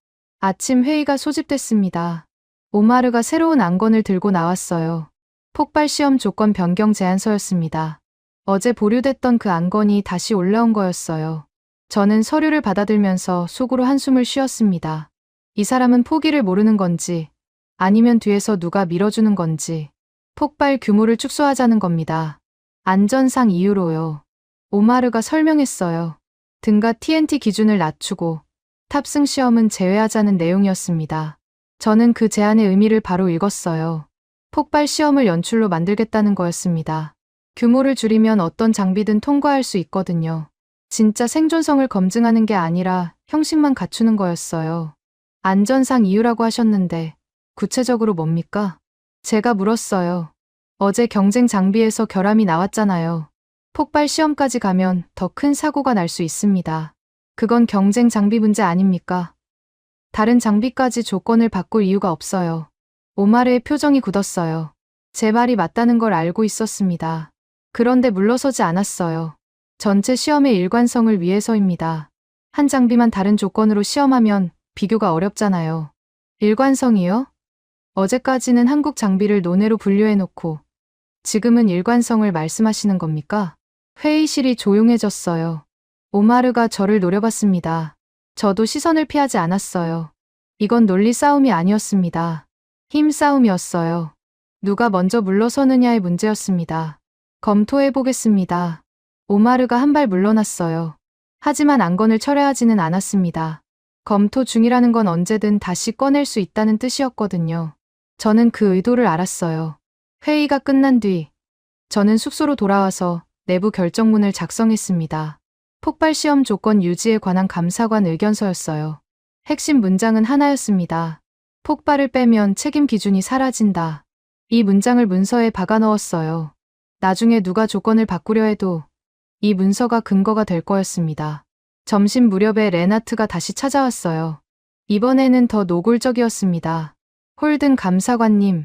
아침 회의가 소집됐습니다. 오마르가 새로운 안건을 들고 나왔어요. 폭발 시험 조건 변경 제안서였습니다. 어제 보류됐던 그 안건이 다시 올라온 거였어요. 저는 서류를 받아들면서 속으로 한숨을 쉬었습니다. 이 사람은 포기를 모르는 건지 아니면 뒤에서 누가 밀어주는 건지 폭발 규모를 축소하자는 겁니다. 안전상 이유로요. 오마르가 설명했어요. 등가 TNT 기준을 낮추고 탑승 시험은 제외하자는 내용이었습니다. 저는 그 제안의 의미를 바로 읽었어요. 폭발 시험을 연출로 만들겠다는 거였습니다. 규모를 줄이면 어떤 장비든 통과할 수 있거든요. 진짜 생존성을 검증하는 게 아니라 형식만 갖추는 거였어요. 안전상 이유라고 하셨는데 구체적으로 뭡니까? 제가 물었어요. 어제 경쟁 장비에서 결함이 나왔잖아요. 폭발 시험까지 가면 더 큰 사고가 날 수 있습니다. 그건 경쟁 장비 문제 아닙니까? 다른 장비까지 조건을 바꿀 이유가 없어요. 오마르의 표정이 굳었어요. 제 말이 맞다는 걸 알고 있었습니다. 그런데 물러서지 않았어요. 전체 시험의 일관성을 위해서입니다. 한 장비만 다른 조건으로 시험하면 비교가 어렵잖아요. 일관성이요? 어제까지는 한국 장비를 논외로 분류해놓고 지금은 일관성을 말씀하시는 겁니까? 회의실이 조용해졌어요. 오마르가 저를 노려봤습니다. 저도 시선을 피하지 않았어요. 이건 논리 싸움이 아니었습니다. 힘 싸움이었어요. 누가 먼저 물러서느냐의 문제였습니다. 검토해보겠습니다. 오마르가 한 발 물러났어요. 하지만 안건을 철회하지는 않았습니다. 검토 중이라는 건 언제든 다시 꺼낼 수 있다는 뜻이었거든요. 저는 그 의도를 알았어요. 회의가 끝난 뒤 저는 숙소로 돌아와서 내부 결정문을 작성했습니다. 폭발 시험 조건 유지에 관한 감사관 의견서였어요. 핵심 문장은 하나였습니다. 폭발을 빼면 책임 기준이 사라진다. 이 문장을 문서에 박아 넣었어요. 나중에 누가 조건을 바꾸려 해도 이 문서가 근거가 될 거였습니다. 점심 무렵에 레나트가 다시 찾아왔어요. 이번에는 더 노골적이었습니다. 홀든 감사관님,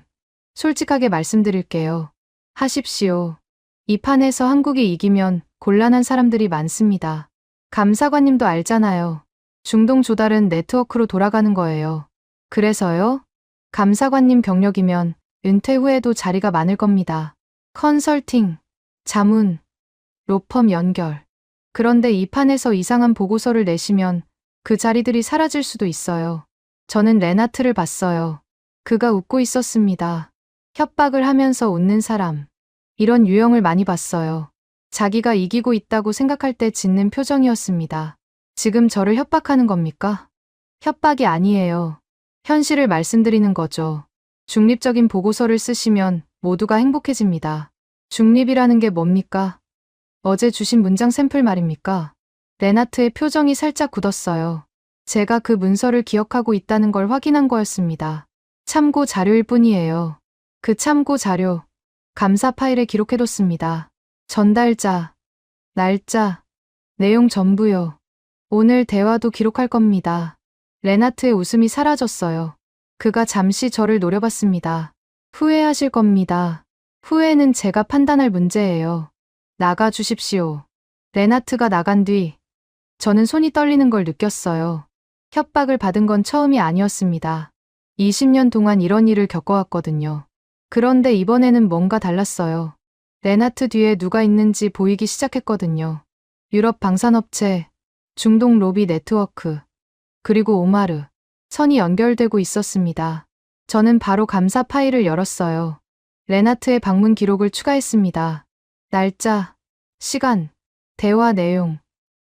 솔직하게 말씀드릴게요. 하십시오. 이 판에서 한국이 이기면 곤란한 사람들이 많습니다. 감사관님도 알잖아요. 중동 조달은 네트워크로 돌아가는 거예요. 그래서요? 감사관님 경력이면 은퇴 후에도 자리가 많을 겁니다. 컨설팅, 자문, 로펌 연결. 그런데 이 판에서 이상한 보고서를 내시면 그 자리들이 사라질 수도 있어요. 저는 레나트를 봤어요. 그가 웃고 있었습니다. 협박을 하면서 웃는 사람. 이런 유형을 많이 봤어요. 자기가 이기고 있다고 생각할 때 짓는 표정이었습니다. 지금 저를 협박하는 겁니까? 협박이 아니에요. 현실을 말씀드리는 거죠. 중립적인 보고서를 쓰시면 모두가 행복해집니다. 중립이라는 게 뭡니까? 어제 주신 문장 샘플 말입니까? 레나트의 표정이 살짝 굳었어요. 제가 그 문서를 기억하고 있다는 걸 확인한 거였습니다. 참고 자료일 뿐이에요. 그 참고 자료, 감사 파일에 기록해뒀습니다. 전달자, 날짜, 내용 전부요. 오늘 대화도 기록할 겁니다. 레나트의 웃음이 사라졌어요. 그가 잠시 저를 노려봤습니다. 후회하실 겁니다. 후회는 제가 판단할 문제예요. 나가 주십시오. 레나트가 나간 뒤 저는 손이 떨리는 걸 느꼈어요. 협박을 받은 건 처음이 아니었습니다. 20년 동안 이런 일을 겪어왔거든요. 그런데 이번에는 뭔가 달랐어요. 레나트 뒤에 누가 있는지 보이기 시작했거든요. 유럽 방산업체, 중동 로비 네트워크, 그리고 오마르, 선이 연결되고 있었습니다. 저는 바로 감사 파일을 열었어요. 레나트의 방문 기록을 추가했습니다. 날짜, 시간, 대화 내용,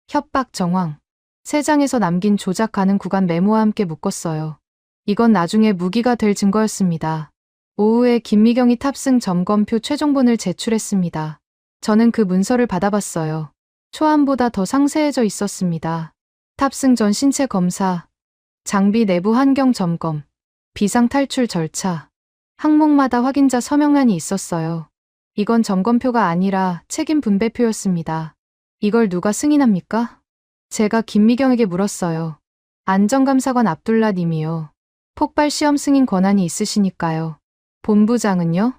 협박 정황, 3장에서 남긴 조작 가능 구간 메모와 함께 묶었어요. 이건 나중에 무기가 될 증거였습니다. 오후에 김미경이 탑승 점검표 최종본을 제출했습니다. 저는 그 문서를 받아봤어요. 초안보다 더 상세해져 있었습니다. 탑승 전 신체 검사, 장비 내부 환경 점검, 비상 탈출 절차, 항목마다 확인자 서명란이 있었어요. 이건 점검표가 아니라 책임 분배표였습니다. 이걸 누가 승인합니까? 제가 김미경에게 물었어요. 안전감사관 압둘라 님이요. 폭발 시험 승인 권한이 있으시니까요. 본부장은요?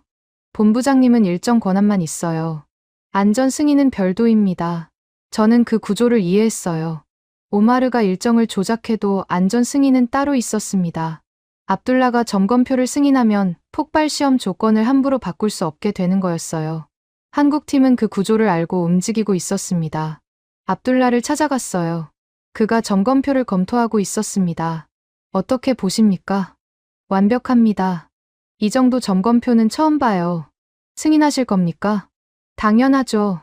본부장님은 일정 권한만 있어요. 안전 승인은 별도입니다. 저는 그 구조를 이해했어요. 오마르가 일정을 조작해도 안전 승인은 따로 있었습니다. 압둘라가 점검표를 승인하면 폭발 시험 조건을 함부로 바꿀 수 없게 되는 거였어요. 한국팀은 그 구조를 알고 움직이고 있었습니다. 압둘라를 찾아갔어요. 그가 점검표를 검토하고 있었습니다. 어떻게 보십니까? 완벽합니다. 이 정도 점검표는 처음 봐요. 승인하실 겁니까? 당연하죠.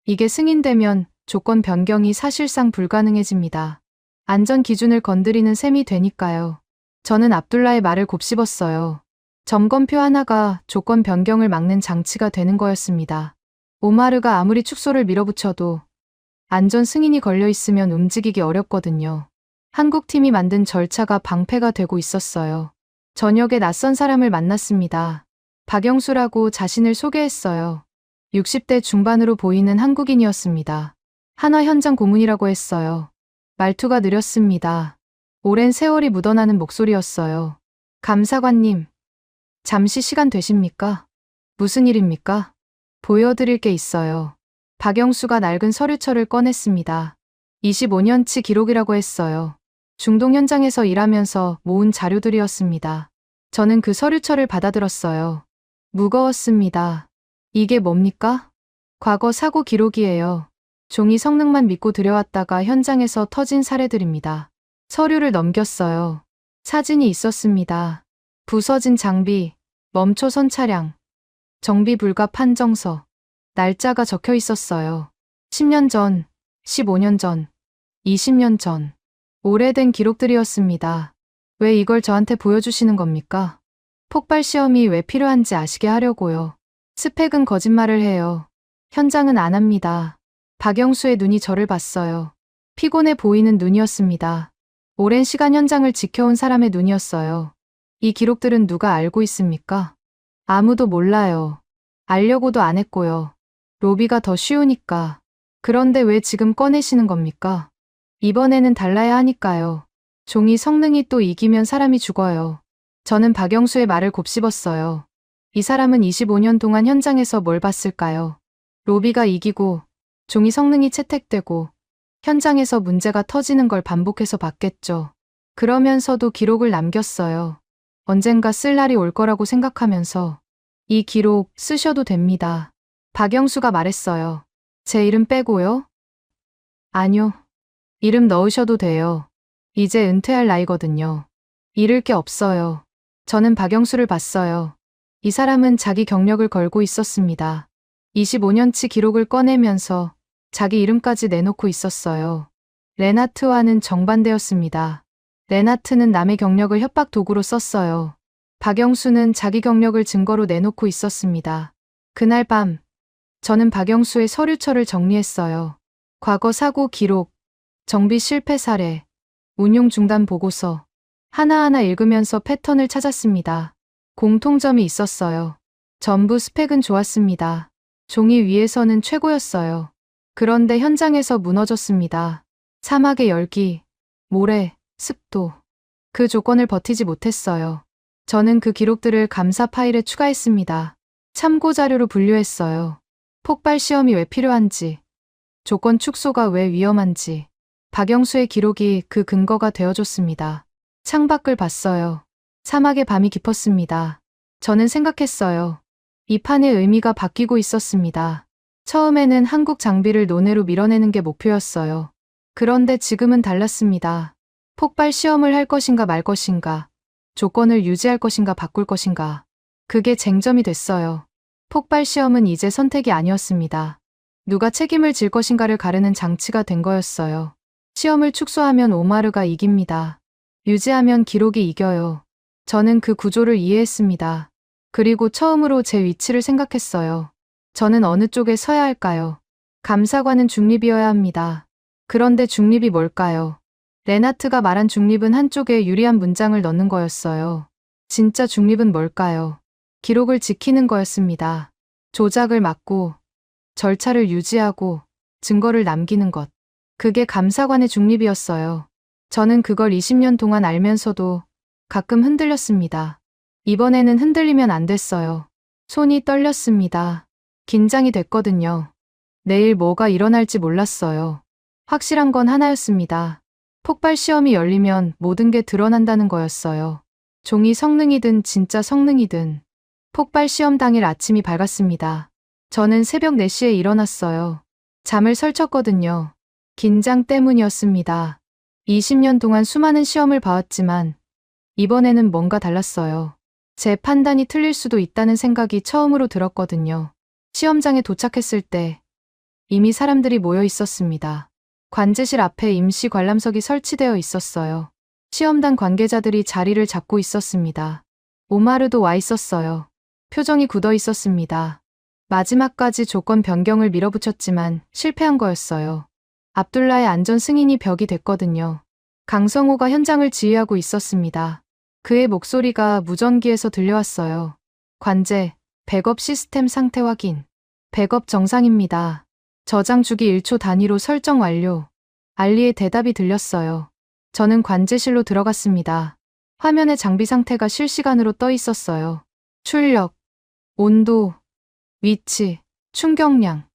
이게 승인되면 조건 변경이 사실상 불가능해집니다. 안전 기준을 건드리는 셈이 되니까요. 저는 압둘라의 말을 곱씹었어요. 점검표 하나가 조건 변경을 막는 장치가 되는 거였습니다. 오마르가 아무리 축소를 밀어붙여도 안전 승인이 걸려 있으면 움직이기 어렵거든요. 한국팀이 만든 절차가 방패가 되고 있었어요. 저녁에 낯선 사람을 만났습니다. 박영수라고 자신을 소개했어요. 60대 중반으로 보이는 한국인이었습니다. 한화 현장 고문이라고 했어요. 말투가 느렸습니다. 오랜 세월이 묻어나는 목소리였어요. 감사관님, 잠시 시간 되십니까? 무슨 일입니까? 보여드릴 게 있어요. 박영수가 낡은 서류철을 꺼냈습니다. 25년치 기록이라고 했어요. 중동 현장에서 일하면서 모은 자료들이었습니다. 저는 그 서류철을 받아들었어요. 무거웠습니다. 이게 뭡니까? 과거 사고 기록이에요. 종이 성능만 믿고 들여왔다가 현장에서 터진 사례들입니다. 서류를 넘겼어요. 사진이 있었습니다. 부서진 장비, 멈춰선 차량, 정비 불가 판정서, 날짜가 적혀 있었어요. 10년 전, 15년 전, 20년 전. 오래된 기록들이었습니다. 왜 이걸 저한테 보여주시는 겁니까? 폭발 시험이 왜 필요한지 아시게 하려고요. 스펙은 거짓말을 해요. 현장은 안 합니다. 박영수의 눈이 저를 봤어요. 피곤해 보이는 눈이었습니다. 오랜 시간 현장을 지켜온 사람의 눈이었어요. 이 기록들은 누가 알고 있습니까? 아무도 몰라요. 알려고도 안 했고요. 로비가 더 쉬우니까. 그런데 왜 지금 꺼내시는 겁니까? 이번에는 달라야 하니까요. 종이 성능이 또 이기면 사람이 죽어요. 저는 박영수의 말을 곱씹었어요. 이 사람은 25년 동안 현장에서 뭘 봤을까요? 로비가 이기고 종이 성능이 채택되고 현장에서 문제가 터지는 걸 반복해서 봤겠죠. 그러면서도 기록을 남겼어요. 언젠가 쓸 날이 올 거라고 생각하면서 이 기록 쓰셔도 됩니다. 박영수가 말했어요. 제 이름 빼고요? 아니요. 이름 넣으셔도 돼요. 이제 은퇴할 나이거든요. 잃을 게 없어요. 저는 박영수를 봤어요. 이 사람은 자기 경력을 걸고 있었습니다. 25년치 기록을 꺼내면서 자기 이름까지 내놓고 있었어요. 레나트와는 정반대였습니다. 레나트는 남의 경력을 협박 도구로 썼어요. 박영수는 자기 경력을 증거로 내놓고 있었습니다. 그날 밤, 저는 박영수의 서류처를 정리했어요. 과거 사고 기록, 정비 실패 사례, 운용 중단 보고서, 하나하나 읽으면서 패턴을 찾았습니다. 공통점이 있었어요. 전부 스펙은 좋았습니다. 종이 위에서는 최고였어요. 그런데 현장에서 무너졌습니다. 사막의 열기, 모래, 습도. 그 조건을 버티지 못했어요. 저는 그 기록들을 감사 파일에 추가했습니다. 참고 자료로 분류했어요. 폭발 시험이 왜 필요한지, 조건 축소가 왜 위험한지, 박영수의 기록이 그 근거가 되어줬습니다. 창밖을 봤어요. 사막의 밤이 깊었습니다. 저는 생각했어요. 이 판의 의미가 바뀌고 있었습니다. 처음에는 한국 장비를 논외로 밀어내는 게 목표였어요. 그런데 지금은 달랐습니다. 폭발 시험을 할 것인가 말 것인가, 조건을 유지할 것인가 바꿀 것인가. 그게 쟁점이 됐어요. 폭발 시험은 이제 선택이 아니었습니다. 누가 책임을 질 것인가를 가르는 장치가 된 거였어요. 시험을 축소하면 오마르가 이깁니다. 유지하면 기록이 이겨요. 저는 그 구조를 이해했습니다. 그리고 처음으로 제 위치를 생각했어요. 저는 어느 쪽에 서야 할까요? 감사관은 중립이어야 합니다. 그런데 중립이 뭘까요? 레나트가 말한 중립은 한쪽에 유리한 문장을 넣는 거였어요. 진짜 중립은 뭘까요? 기록을 지키는 거였습니다. 조작을 막고, 절차를 유지하고, 증거를 남기는 것. 그게 감사관의 중립이었어요. 저는 그걸 20년 동안 알면서도 가끔 흔들렸습니다. 이번에는 흔들리면 안 됐어요. 손이 떨렸습니다. 긴장이 됐거든요. 내일 뭐가 일어날지 몰랐어요. 확실한 건 하나였습니다. 폭발 시험이 열리면 모든 게 드러난다는 거였어요. 종이 성능이든 진짜 성능이든. 폭발 시험 당일 아침이 밝았습니다. 저는 새벽 4시에 일어났어요. 잠을 설쳤거든요. 긴장 때문이었습니다. 20년 동안 수많은 시험을 봐왔지만 이번에는 뭔가 달랐어요. 제 판단이 틀릴 수도 있다는 생각이 처음으로 들었거든요. 시험장에 도착했을 때 이미 사람들이 모여 있었습니다. 관제실 앞에 임시 관람석이 설치되어 있었어요. 시험단 관계자들이 자리를 잡고 있었습니다. 오마르도 와 있었어요. 표정이 굳어 있었습니다. 마지막까지 조건 변경을 밀어붙였지만 실패한 거였어요. 압둘라의 안전 승인이 벽이 됐거든요. 강성호가 현장을 지휘하고 있었습니다. 그의 목소리가 무전기에서 들려왔어요. 관제, 백업 시스템 상태 확인. 백업 정상입니다. 저장 주기 1초 단위로 설정 완료. 알리의 대답이 들렸어요. 저는 관제실로 들어갔습니다. 화면에 장비 상태가 실시간으로 떠 있었어요. 출력, 온도, 위치, 충격량.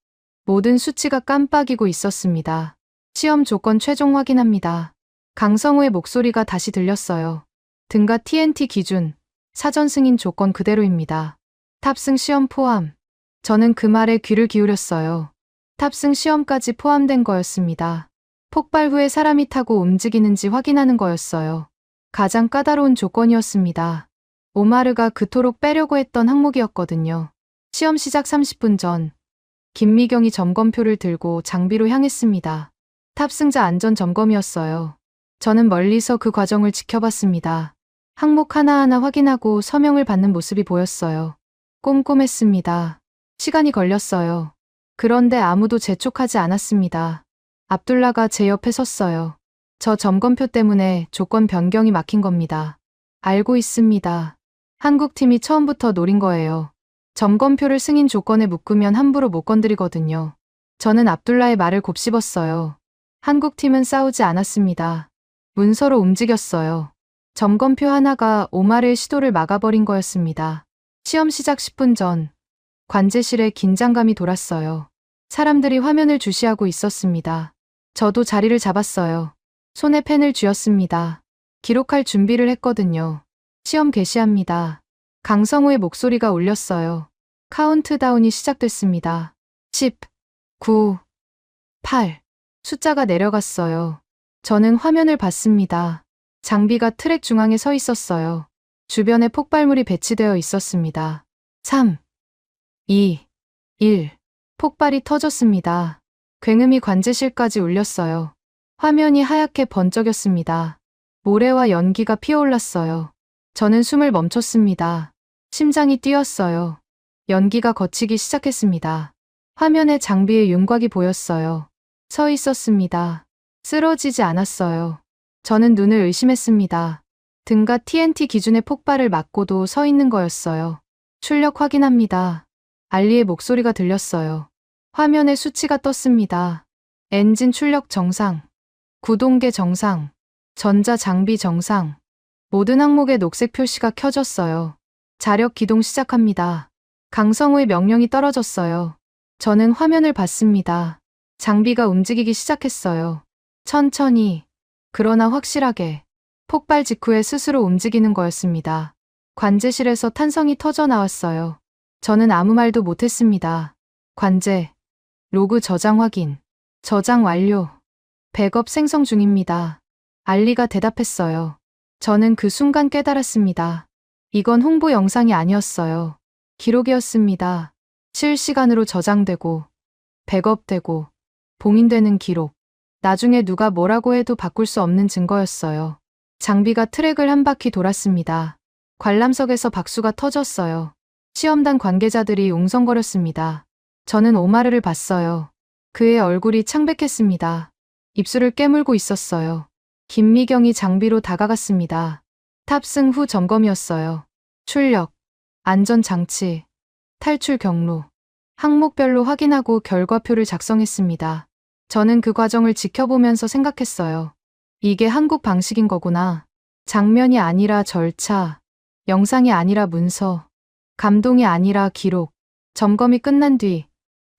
모든 수치가 깜빡이고 있었습니다. 시험 조건 최종 확인합니다. 강성우의 목소리가 다시 들렸어요. 등가 TNT 기준, 사전 승인 조건 그대로입니다. 탑승 시험 포함. 저는 그 말에 귀를 기울였어요. 탑승 시험까지 포함된 거였습니다. 폭발 후에 사람이 타고 움직이는지 확인하는 거였어요. 가장 까다로운 조건이었습니다. 오마르가 그토록 빼려고 했던 항목이었거든요. 시험 시작 30분 전, 김미경이 점검표를 들고 장비로 향했습니다. 탑승자 안전 점검이었어요. 저는 멀리서 그 과정을 지켜봤습니다. 항목 하나하나 확인하고 서명을 받는 모습이 보였어요. 꼼꼼했습니다. 시간이 걸렸어요. 그런데 아무도 재촉하지 않았습니다. 압둘라가 제 옆에 섰어요. 저 점검표 때문에 조건 변경이 막힌 겁니다. 알고 있습니다. 한국팀이 처음부터 노린 거예요. 점검표를 승인 조건에 묶으면 함부로 못 건드리거든요. 저는 압둘라의 말을 곱씹었어요. 한국팀은 싸우지 않았습니다. 문서로 움직였어요. 점검표 하나가 오마르의 시도를 막아버린 거였습니다. 시험 시작 10분 전, 관제실에 긴장감이 돌았어요. 사람들이 화면을 주시하고 있었습니다. 저도 자리를 잡았어요. 손에 펜을 쥐었습니다. 기록할 준비를 했거든요. 시험 개시합니다. 강성우의 목소리가 울렸어요. 카운트다운이 시작됐습니다. 10, 9, 8. 숫자가 내려갔어요. 저는 화면을 봤습니다. 장비가 트랙 중앙에 서 있었어요. 주변에 폭발물이 배치되어 있었습니다. 3, 2, 1. 폭발이 터졌습니다. 굉음이 관제실까지 울렸어요. 화면이 하얗게 번쩍였습니다. 모래와 연기가 피어올랐어요. 저는 숨을 멈췄습니다. 심장이 뛰었어요. 연기가 걷히기 시작했습니다. 화면에 장비의 윤곽이 보였어요. 서 있었습니다. 쓰러지지 않았어요. 저는 눈을 의심했습니다. 등가 TNT 기준의 폭발을 막고도 서 있는 거였어요. 출력 확인합니다. 알리의 목소리가 들렸어요. 화면에 수치가 떴습니다. 엔진 출력 정상, 구동계 정상, 전자 장비 정상. 모든 항목에 녹색 표시가 켜졌어요. 자력 기동 시작합니다. 강성우의 명령이 떨어졌어요. 저는 화면을 봤습니다. 장비가 움직이기 시작했어요. 천천히, 그러나 확실하게. 폭발 직후에 스스로 움직이는 거였습니다. 관제실에서 탄성이 터져 나왔어요. 저는 아무 말도 못했습니다. 관제, 로그 저장 확인, 저장 완료, 백업 생성 중입니다. 알리가 대답했어요. 저는 그 순간 깨달았습니다. 이건 홍보 영상이 아니었어요. 기록이었습니다. 실시간으로 저장되고, 백업되고, 봉인되는 기록. 나중에 누가 뭐라고 해도 바꿀 수 없는 증거였어요. 장비가 트랙을 한 바퀴 돌았습니다. 관람석에서 박수가 터졌어요. 시험단 관계자들이 웅성거렸습니다. 저는 오마르를 봤어요. 그의 얼굴이 창백했습니다. 입술을 깨물고 있었어요. 김미경이 장비로 다가갔습니다. 탑승 후 점검이었어요. 출력, 안전장치, 탈출 경로, 항목별로 확인하고 결과표를 작성했습니다. 저는 그 과정을 지켜보면서 생각했어요. 이게 한국 방식인 거구나. 장면이 아니라 절차, 영상이 아니라 문서, 감동이 아니라 기록. 점검이 끝난 뒤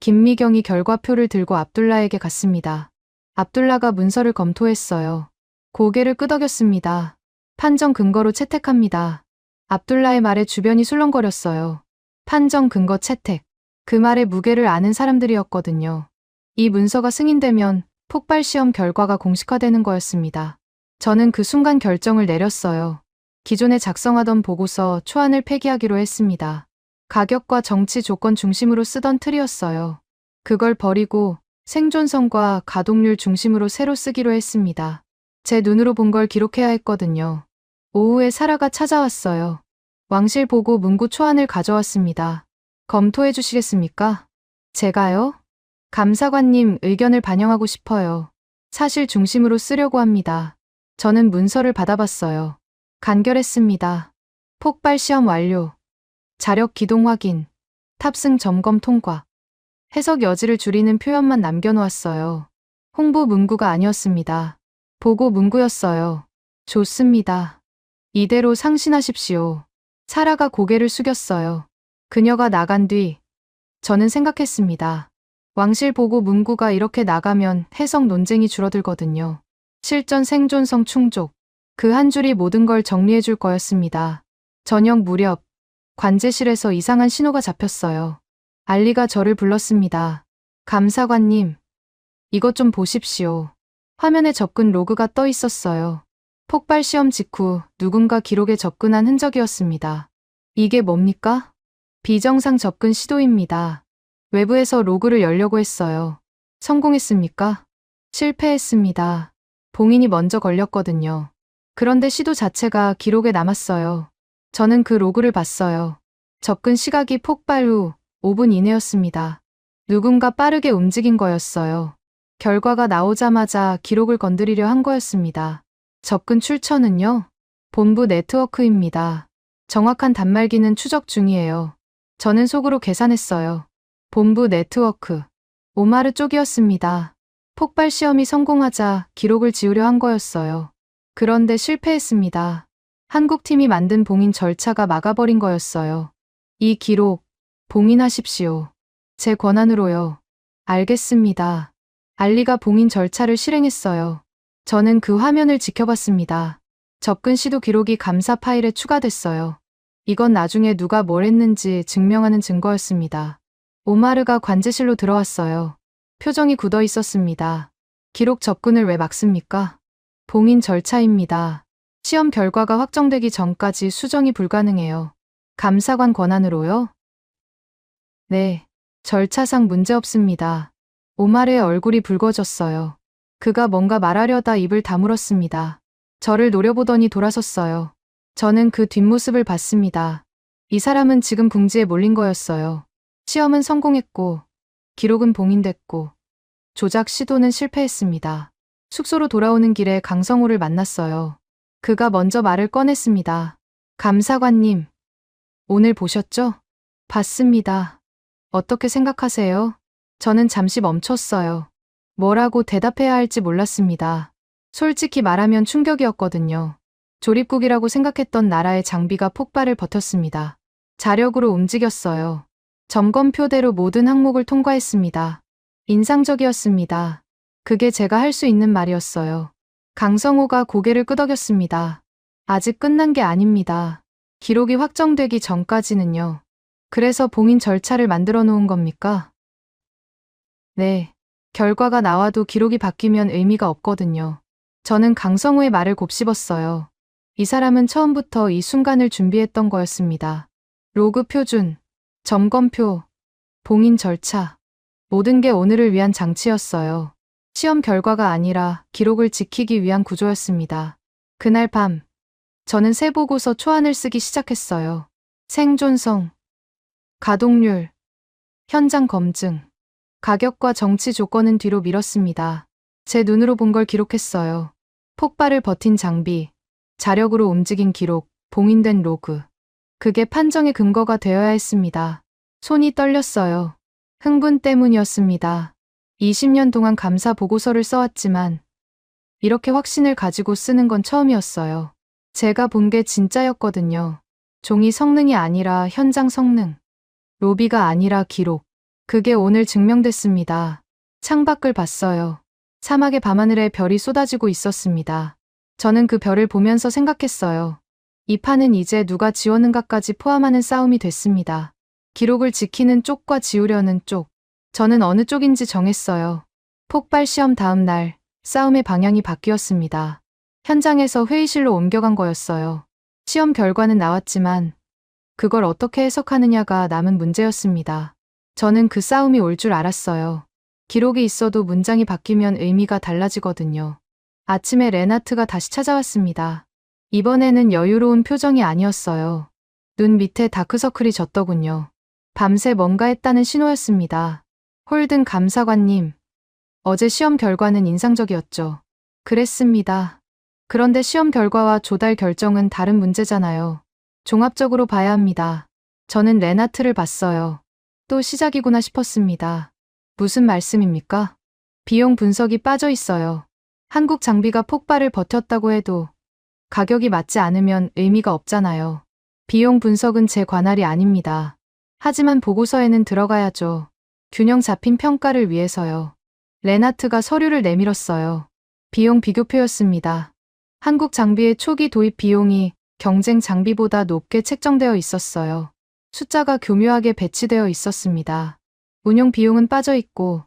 김미경이 결과표를 들고 압둘라에게 갔습니다. 압둘라가 문서를 검토했어요. 고개를 끄덕였습니다. 판정 근거로 채택합니다. 압둘라의 말에 주변이 술렁거렸어요. 판정 근거 채택. 그 말의 무게를 아는 사람들이었거든요. 이 문서가 승인되면 폭발 시험 결과가 공식화되는 거였습니다. 저는 그 순간 결정을 내렸어요. 기존에 작성하던 보고서 초안을 폐기하기로 했습니다. 가격과 정치 조건 중심으로 쓰던 틀이었어요. 그걸 버리고 생존성과 가동률 중심으로 새로 쓰기로 했습니다. 제 눈으로 본 걸 기록해야 했거든요. 오후에 사라가 찾아왔어요. 왕실 보고 문구 초안을 가져왔습니다. 검토해 주시겠습니까? 제가요? 감사관님 의견을 반영하고 싶어요. 사실 중심으로 쓰려고 합니다. 저는 문서를 받아봤어요. 간결했습니다. 폭발 시험 완료. 자력 기동 확인. 탑승 점검 통과. 해석 여지를 줄이는 표현만 남겨놓았어요. 홍보 문구가 아니었습니다. 보고 문구였어요. 좋습니다. 이대로 상신하십시오. 사라가 고개를 숙였어요. 그녀가 나간 뒤 저는 생각했습니다. 왕실 보고 문구가 이렇게 나가면 해석 논쟁이 줄어들거든요. 실전 생존성 충족. 그 한 줄이 모든 걸 정리해 줄 거였습니다. 저녁 무렵 관제실에서 이상한 신호가 잡혔어요. 알리가 저를 불렀습니다. 감사관님, 이것 좀 보십시오. 화면에 접근 로그가 떠 있었어요. 폭발 시험 직후 누군가 기록에 접근한 흔적이었습니다. 이게 뭡니까? 비정상 접근 시도입니다. 외부에서 로그를 열려고 했어요. 성공했습니까? 실패했습니다. 봉인이 먼저 걸렸거든요. 그런데 시도 자체가 기록에 남았어요. 저는 그 로그를 봤어요. 접근 시각이 폭발 후 5분 이내였습니다. 누군가 빠르게 움직인 거였어요. 결과가 나오자마자 기록을 건드리려 한 거였습니다. 접근 출처는요? 본부 네트워크입니다. 정확한 단말기는 추적 중이에요. 저는 속으로 계산했어요. 본부 네트워크. 오마르 쪽이었습니다. 폭발 시험이 성공하자 기록을 지우려 한 거였어요. 그런데 실패했습니다. 한국팀이 만든 봉인 절차가 막아버린 거였어요. 이 기록, 봉인하십시오. 제 권한으로요. 알겠습니다. 알리가 봉인 절차를 실행했어요. 저는 그 화면을 지켜봤습니다. 접근 시도 기록이 감사 파일에 추가됐어요. 이건 나중에 누가 뭘 했는지 증명하는 증거였습니다. 오마르가 관제실로 들어왔어요. 표정이 굳어 있었습니다. 기록 접근을 왜 막습니까? 봉인 절차입니다. 시험 결과가 확정되기 전까지 수정이 불가능해요. 감사관 권한으로요? 네, 절차상 문제 없습니다. 오마르의 얼굴이 붉어졌어요. 그가 뭔가 말하려다 입을 다물었습니다. 저를 노려보더니 돌아섰어요. 저는 그 뒷모습을 봤습니다. 이 사람은 지금 궁지에 몰린 거였어요. 시험은 성공했고, 기록은 봉인됐고, 조작 시도는 실패했습니다. 숙소로 돌아오는 길에 강성호를 만났어요. 그가 먼저 말을 꺼냈습니다. 감사관님, 오늘 보셨죠? 봤습니다. 어떻게 생각하세요? 저는 잠시 멈췄어요. 뭐라고 대답해야 할지 몰랐습니다. 솔직히 말하면 충격이었거든요. 조립국이라고 생각했던 나라의 장비가 폭발을 버텼습니다. 자력으로 움직였어요. 점검표대로 모든 항목을 통과했습니다. 인상적이었습니다. 그게 제가 할 수 있는 말이었어요. 강성호가 고개를 끄덕였습니다. 아직 끝난 게 아닙니다. 기록이 확정되기 전까지는요. 그래서 봉인 절차를 만들어 놓은 겁니까? 네. 결과가 나와도 기록이 바뀌면 의미가 없거든요. 저는 강성호의 말을 곱씹었어요. 이 사람은 처음부터 이 순간을 준비했던 거였습니다. 로그 표준, 점검표, 봉인 절차. 모든 게 오늘을 위한 장치였어요. 시험 결과가 아니라 기록을 지키기 위한 구조였습니다. 그날 밤, 저는 새 보고서 초안을 쓰기 시작했어요. 생존성, 가동률, 현장 검증, 가격과 정치 조건은 뒤로 미뤘습니다. 제 눈으로 본 걸 기록했어요. 폭발을 버틴 장비, 자력으로 움직인 기록, 봉인된 로그. 그게 판정의 근거가 되어야 했습니다. 손이 떨렸어요. 흥분 때문이었습니다. 20년 동안 감사 보고서를 써왔지만 이렇게 확신을 가지고 쓰는 건 처음이었어요. 제가 본 게 진짜였거든요. 종이 성능이 아니라 현장 성능. 로비가 아니라 기록. 그게 오늘 증명됐습니다. 창밖을 봤어요. 사막의 밤하늘에 별이 쏟아지고 있었습니다. 저는 그 별을 보면서 생각했어요. 이 판은 이제 누가 지웠는가까지 포함하는 싸움이 됐습니다. 기록을 지키는 쪽과 지우려는 쪽. 저는 어느 쪽인지 정했어요. 폭발 시험 다음 날, 싸움의 방향이 바뀌었습니다. 현장에서 회의실로 옮겨간 거였어요. 시험 결과는 나왔지만 그걸 어떻게 해석하느냐가 남은 문제였습니다. 저는 그 싸움이 올 줄 알았어요. 기록이 있어도 문장이 바뀌면 의미가 달라지거든요. 아침에 레나트가 다시 찾아왔습니다. 이번에는 여유로운 표정이 아니었어요. 눈 밑에 다크서클이 졌더군요. 밤새 뭔가 했다는 신호였습니다. 홀든 감사관님, 어제 시험 결과는 인상적이었죠. 그랬습니다. 그런데 시험 결과와 조달 결정은 다른 문제잖아요. 종합적으로 봐야 합니다. 저는 레나트를 봤어요. 또 시작이구나 싶었습니다. 무슨 말씀입니까? 비용 분석이 빠져 있어요. 한국 장비가 폭발을 버텼다고 해도 가격이 맞지 않으면 의미가 없잖아요. 비용 분석은 제 관할이 아닙니다. 하지만 보고서에는 들어가야죠. 균형 잡힌 평가를 위해서요. 레나트가 서류를 내밀었어요. 비용 비교표였습니다. 한국 장비의 초기 도입 비용이 경쟁 장비보다 높게 책정되어 있었어요. 숫자가 교묘하게 배치되어 있었습니다. 운용 비용은 빠져 있고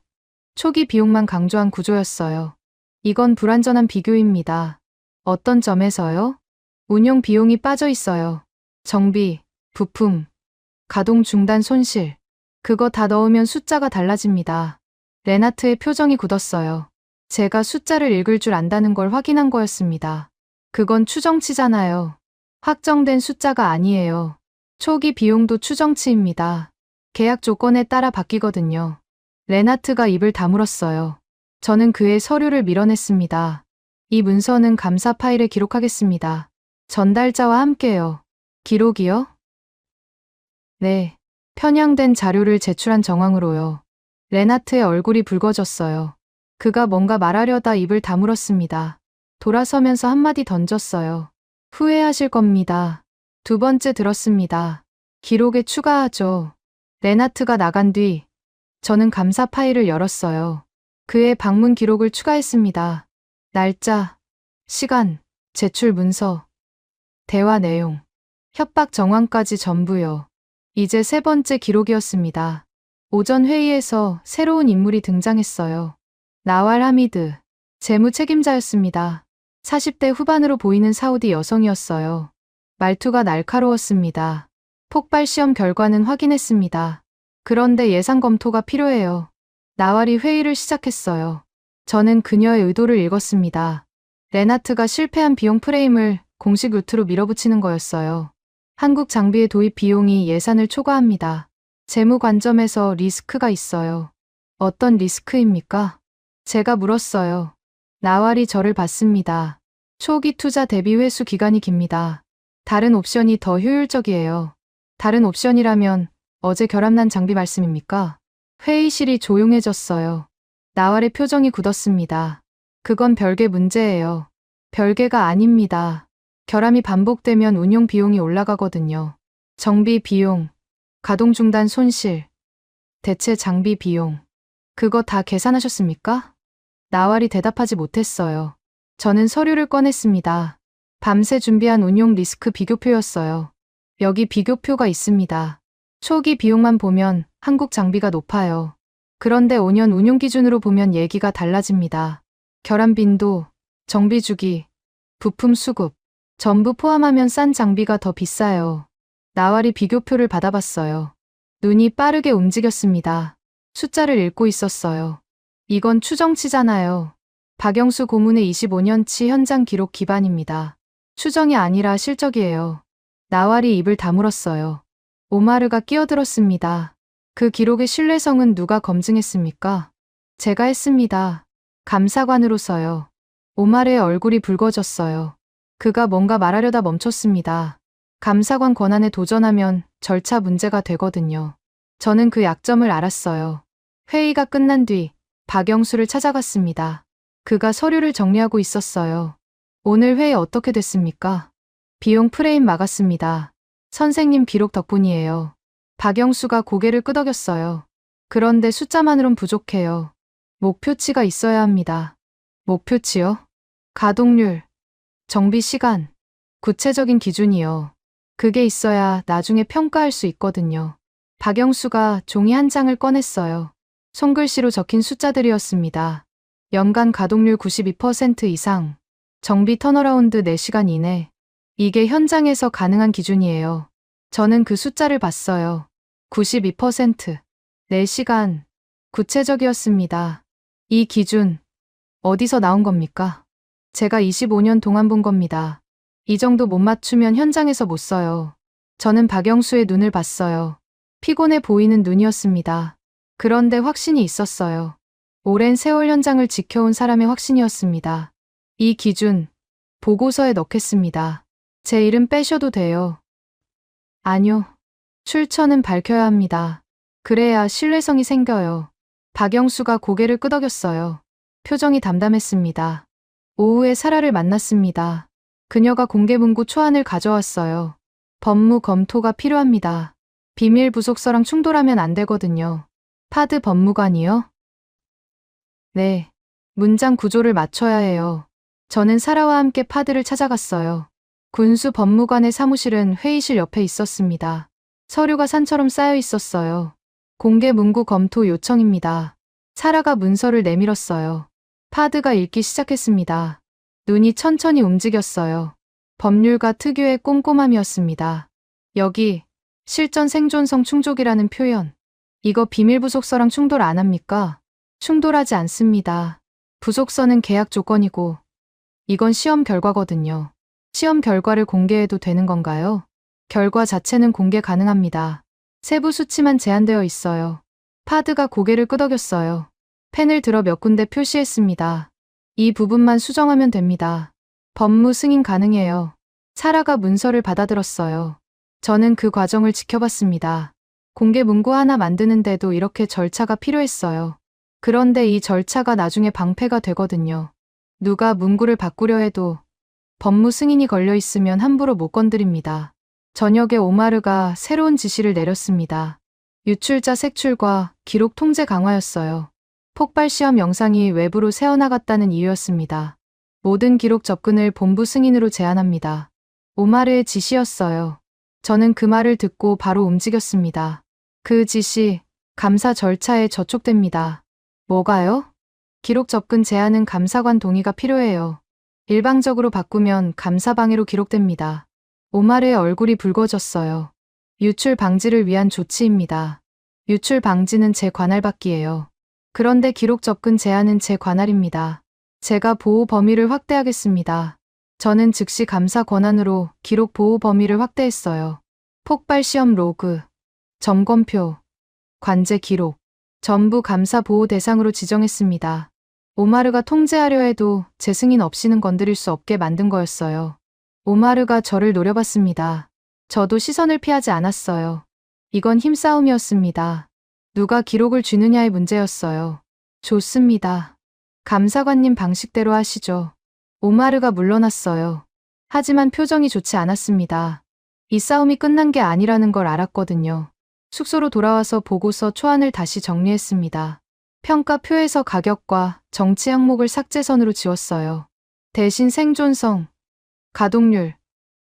초기 비용만 강조한 구조였어요. 이건 불완전한 비교입니다. 어떤 점에서요? 운용 비용이 빠져 있어요. 정비, 부품, 가동 중단 손실. 그거 다 넣으면 숫자가 달라집니다. 레나트의 표정이 굳었어요. 제가 숫자를 읽을 줄 안다는 걸 확인한 거였습니다. 그건 추정치잖아요. 확정된 숫자가 아니에요. 초기 비용도 추정치입니다. 계약 조건에 따라 바뀌거든요. 레나트가 입을 다물었어요. 저는 그의 서류를 밀어냈습니다. 이 문서는 감사 파일에 기록하겠습니다. 전달자와 함께요. 기록이요? 네. 편향된 자료를 제출한 정황으로요. 레나트의 얼굴이 붉어졌어요. 그가 뭔가 말하려다 입을 다물었습니다. 돌아서면서 한마디 던졌어요. 후회하실 겁니다. 두 번째 들었습니다. 기록에 추가하죠. 레나트가 나간 뒤 저는 감사 파일을 열었어요. 그에 방문 기록을 추가했습니다. 날짜, 시간, 제출 문서, 대화 내용, 협박 정황까지 전부요. 이제 세 번째 기록이었습니다. 오전 회의에서 새로운 인물이 등장했어요. 나왈 하미드, 재무 책임자였습니다. 40대 후반으로 보이는 사우디 여성이었어요. 말투가 날카로웠습니다. 폭발 시험 결과는 확인했습니다. 그런데 예상 검토가 필요해요. 나왈이 회의를 시작했어요. 저는 그녀의 의도를 읽었습니다. 레나트가 실패한 비용 프레임을 공식 루트로 밀어붙이는 거였어요. 한국 장비의 도입 비용이 예산을 초과합니다. 재무 관점에서 리스크가 있어요. 어떤 리스크입니까? 제가 물었어요. 나왈이 저를 봤습니다. 초기 투자 대비 회수 기간이 깁니다. 다른 옵션이 더 효율적이에요. 다른 옵션이라면 어제 결함난 장비 말씀입니까? 회의실이 조용해졌어요. 나왈의 표정이 굳었습니다. 그건 별개 문제예요. 별개가 아닙니다. 결함이 반복되면 운용 비용이 올라가거든요. 정비 비용, 가동 중단 손실, 대체 장비 비용. 그거 다 계산하셨습니까? 나왈이 대답하지 못했어요. 저는 서류를 꺼냈습니다. 밤새 준비한 운용 리스크 비교표였어요. 여기 비교표가 있습니다. 초기 비용만 보면 한국 장비가 높아요. 그런데 5년 운용 기준으로 보면 얘기가 달라집니다. 결함 빈도, 정비 주기, 부품 수급, 전부 포함하면 싼 장비가 더 비싸요. 나왈이 비교표를 받아봤어요. 눈이 빠르게 움직였습니다. 숫자를 읽고 있었어요. 이건 추정치잖아요. 박영수 고문의 25년치 현장 기록 기반입니다. 추정이 아니라 실적이에요. 나왈이 입을 다물었어요. 오마르가 끼어들었습니다. 그 기록의 신뢰성은 누가 검증했습니까? 제가 했습니다. 감사관으로서요. 오마르의 얼굴이 붉어졌어요. 그가 뭔가 말하려다 멈췄습니다. 감사관 권한에 도전하면 절차 문제가 되거든요. 저는 그 약점을 알았어요. 회의가 끝난 뒤 박영수를 찾아갔습니다. 그가 서류를 정리하고 있었어요. 오늘 회의 어떻게 됐습니까? 비용 프레임 막았습니다. 선생님 기록 덕분이에요. 박영수가 고개를 끄덕였어요. 그런데 숫자만으론 부족해요. 목표치가 있어야 합니다. 목표치요? 가동률, 정비 시간, 구체적인 기준이요. 그게 있어야 나중에 평가할 수 있거든요. 박영수가 종이 한 장을 꺼냈어요. 손글씨로 적힌 숫자들이었습니다. 연간 가동률 92% 이상, 정비 턴어라운드 4시간 이내. 이게 현장에서 가능한 기준이에요. 저는 그 숫자를 봤어요. 92%, 4시간, 구체적이었습니다. 이 기준, 어디서 나온 겁니까? 제가 25년 동안 본 겁니다. 이 정도 못 맞추면 현장에서 못 써요. 저는 박영수의 눈을 봤어요. 피곤해 보이는 눈이었습니다. 그런데 확신이 있었어요. 오랜 세월 현장을 지켜온 사람의 확신이었습니다. 이 기준, 보고서에 넣겠습니다. 제 이름 빼셔도 돼요. 아니요. 출처는 밝혀야 합니다. 그래야 신뢰성이 생겨요. 박영수가 고개를 끄덕였어요. 표정이 담담했습니다. 오후에 사라를 만났습니다. 그녀가 공개문구 초안을 가져왔어요. 법무 검토가 필요합니다. 비밀 부속서랑 충돌하면 안 되거든요. 파드 법무관이요? 네. 문장 구조를 맞춰야 해요. 저는 사라와 함께 파드를 찾아갔어요. 군수 법무관의 사무실은 회의실 옆에 있었습니다. 서류가 산처럼 쌓여 있었어요. 공개 문구 검토 요청입니다. 사라가 문서를 내밀었어요. 파드가 읽기 시작했습니다. 눈이 천천히 움직였어요. 법률가 특유의 꼼꼼함이었습니다. 여기 실전 생존성 충족이라는 표현. 이거 비밀 부속서랑 충돌 안 합니까? 충돌하지 않습니다. 부속서는 계약 조건이고 이건 시험 결과거든요. 시험 결과를 공개해도 되는 건가요? 결과 자체는 공개 가능합니다. 세부 수치만 제한되어 있어요. 파드가 고개를 끄덕였어요. 펜을 들어 몇 군데 표시했습니다. 이 부분만 수정하면 됩니다. 법무 승인 가능해요. 사라가 문서를 받아들었어요. 저는 그 과정을 지켜봤습니다. 공개 문구 하나 만드는데도 이렇게 절차가 필요했어요. 그런데 이 절차가 나중에 방패가 되거든요. 누가 문구를 바꾸려 해도 법무 승인이 걸려 있으면 함부로 못 건드립니다. 저녁에 오마르가 새로운 지시를 내렸습니다. 유출자 색출과 기록 통제 강화였어요. 폭발 시험 영상이 외부로 새어나갔다는 이유였습니다. 모든 기록 접근을 본부 승인으로 제한합니다. 오마르의 지시였어요. 저는 그 말을 듣고 바로 움직였습니다. 그 지시, 감사 절차에 저촉됩니다. 뭐가요? 기록 접근 제한은 감사관 동의가 필요해요. 일방적으로 바꾸면 감사 방해로 기록됩니다. 오마르의 얼굴이 붉어졌어요. 유출 방지를 위한 조치입니다. 유출 방지는 제 관할 밖이에요. 그런데 기록 접근 제한은 제 관할입니다. 제가 보호 범위를 확대하겠습니다. 저는 즉시 감사 권한으로 기록 보호 범위를 확대했어요. 폭발 시험 로그, 점검표, 관제 기록, 전부 감사 보호 대상으로 지정했습니다. 오마르가 통제하려 해도 제 승인 없이는 건드릴 수 없게 만든 거였어요. 오마르가 저를 노려봤습니다. 저도 시선을 피하지 않았어요. 이건 힘싸움이었습니다. 누가 기록을 쥐느냐의 문제였어요. 좋습니다. 감사관님 방식대로 하시죠. 오마르가 물러났어요. 하지만 표정이 좋지 않았습니다. 이 싸움이 끝난 게 아니라는 걸 알았거든요. 숙소로 돌아와서 보고서 초안을 다시 정리했습니다. 평가표에서 가격과 정치 항목을 삭제선으로 지웠어요. 대신 생존성, 가동률,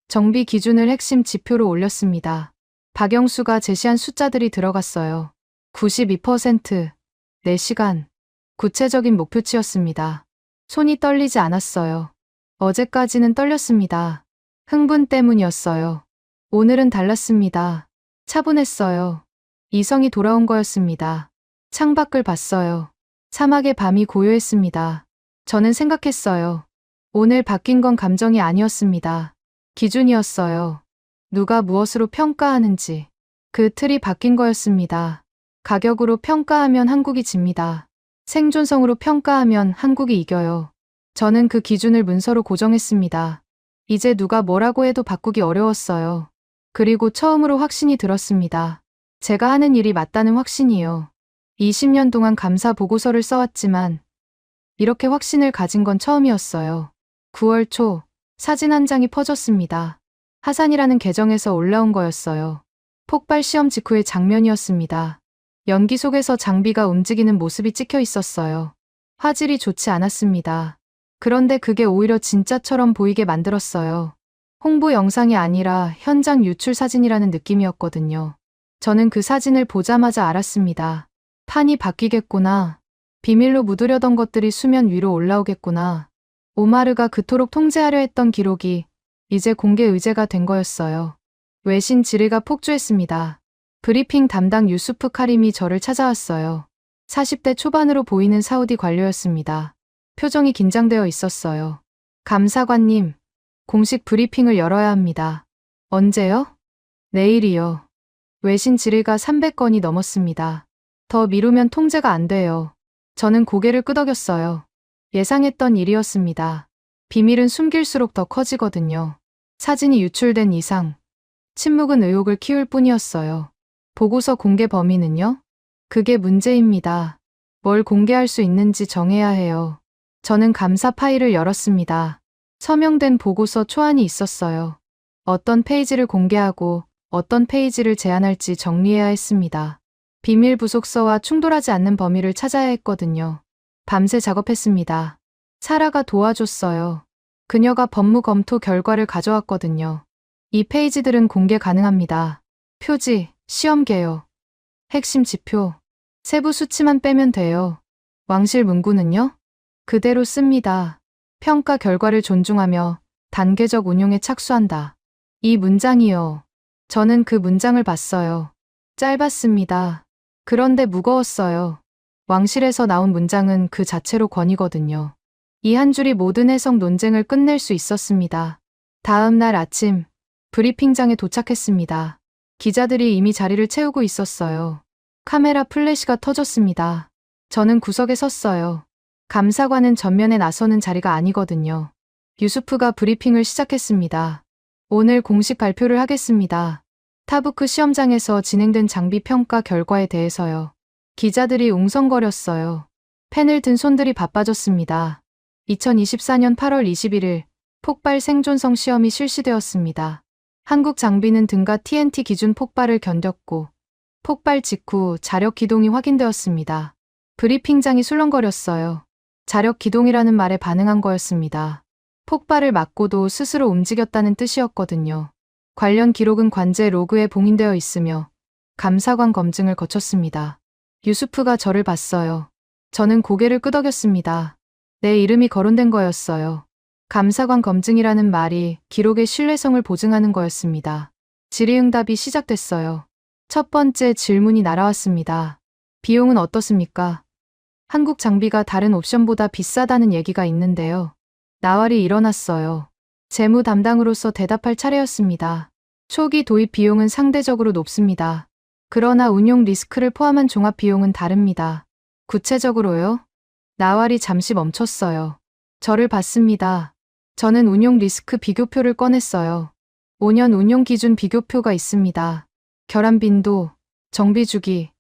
정비 기준을 핵심 지표로 올렸습니다. 박영수가 제시한 숫자들이 들어갔어요. 92%, 4시간, 구체적인 목표치였습니다. 손이 떨리지 않았어요. 어제까지는 떨렸습니다. 흥분 때문이었어요. 오늘은 달랐습니다. 차분했어요. 이성이 돌아온 거였습니다. 창밖을 봤어요. 사막의 밤이 고요했습니다. 저는 생각했어요. 오늘 바뀐 건 감정이 아니었습니다. 기준이었어요. 누가 무엇으로 평가하는지. 그 틀이 바뀐 거였습니다. 가격으로 평가하면 한국이 집니다. 생존성으로 평가하면 한국이 이겨요. 저는 그 기준을 문서로 고정했습니다. 이제 누가 뭐라고 해도 바꾸기 어려웠어요. 그리고 처음으로 확신이 들었습니다. 제가 하는 일이 맞다는 확신이요. 20년 동안 감사 보고서를 써왔지만 이렇게 확신을 가진 건 처음이었어요. 9월 초 사진 한 장이 퍼졌습니다. 하산이라는 계정에서 올라온 거였어요. 폭발 시험 직후의 장면이었습니다. 연기 속에서 장비가 움직이는 모습이 찍혀 있었어요. 화질이 좋지 않았습니다. 그런데 그게 오히려 진짜처럼 보이게 만들었어요. 홍보 영상이 아니라 현장 유출 사진이라는 느낌이었거든요. 저는 그 사진을 보자마자 알았습니다. 판이 바뀌겠구나. 비밀로 묻으려던 것들이 수면 위로 올라오겠구나. 오마르가 그토록 통제하려 했던 기록이 이제 공개 의제가 된 거였어요. 외신 지뢰가 폭주했습니다. 브리핑 담당 유수프 카림이 저를 찾아왔어요. 40대 초반으로 보이는 사우디 관료였습니다. 표정이 긴장되어 있었어요. 감사관님, 공식 브리핑을 열어야 합니다. 언제요? 내일이요. 외신 질의가 300건이 넘었습니다. 더 미루면 통제가 안 돼요. 저는 고개를 끄덕였어요. 예상했던 일이었습니다. 비밀은 숨길수록 더 커지거든요. 사진이 유출된 이상 침묵은 의혹을 키울 뿐이었어요. 보고서 공개 범위는요? 그게 문제입니다. 뭘 공개할 수 있는지 정해야 해요. 저는 감사 파일을 열었습니다. 서명된 보고서 초안이 있었어요. 어떤 페이지를 공개하고 어떤 페이지를 제한할지 정리해야 했습니다. 비밀 부속서와 충돌하지 않는 범위를 찾아야 했거든요. 밤새 작업했습니다. 사라가 도와줬어요. 그녀가 법무 검토 결과를 가져왔거든요. 이 페이지들은 공개 가능합니다. 표지, 시험 개요, 핵심 지표, 세부 수치만 빼면 돼요. 왕실 문구는요? 그대로 씁니다. 평가 결과를 존중하며 단계적 운용에 착수한다. 이 문장이요. 저는 그 문장을 봤어요. 짧았습니다. 그런데 무거웠어요. 왕실에서 나온 문장은 그 자체로 권위거든요. 이 한 줄이 모든 해석 논쟁을 끝낼 수 있었습니다. 다음 날 아침, 브리핑장에 도착했습니다. 기자들이 이미 자리를 채우고 있었어요. 카메라 플래시가 터졌습니다. 저는 구석에 섰어요. 감사관은 전면에 나서는 자리가 아니거든요. 유수프가 브리핑을 시작했습니다. 오늘 공식 발표를 하겠습니다. 타부크 시험장에서 진행된 장비 평가 결과에 대해서요. 기자들이 웅성거렸어요. 펜을 든 손들이 바빠졌습니다. 2024년 8월 21일 폭발 생존성 시험이 실시되었습니다. 한국 장비는 등가 TNT 기준 폭발을 견뎠고 폭발 직후 자력 기동이 확인되었습니다. 브리핑장이 술렁거렸어요. 자력 기동이라는 말에 반응한 거였습니다. 폭발을 막고도 스스로 움직였다는 뜻이었거든요. 관련 기록은 관제 로그에 봉인되어 있으며 감사관 검증을 거쳤습니다. 유수프가 저를 봤어요. 저는 고개를 끄덕였습니다. 내 이름이 거론된 거였어요. 감사관 검증이라는 말이 기록의 신뢰성을 보증하는 거였습니다. 질의응답이 시작됐어요. 첫 번째 질문이 날아왔습니다. 비용은 어떻습니까? 한국 장비가 다른 옵션보다 비싸다는 얘기가 있는데요. 나왈이 일어났어요. 재무 담당으로서 대답할 차례였습니다. 초기 도입 비용은 상대적으로 높습니다. 그러나 운용 리스크를 포함한 종합 비용은 다릅니다. 구체적으로요? 나왈이 잠시 멈췄어요. 저를 봤습니다. 저는 운용 리스크 비교표를 꺼냈어요. 5년 운용 기준 비교표가 있습니다. 결함 빈도, 정비 주기,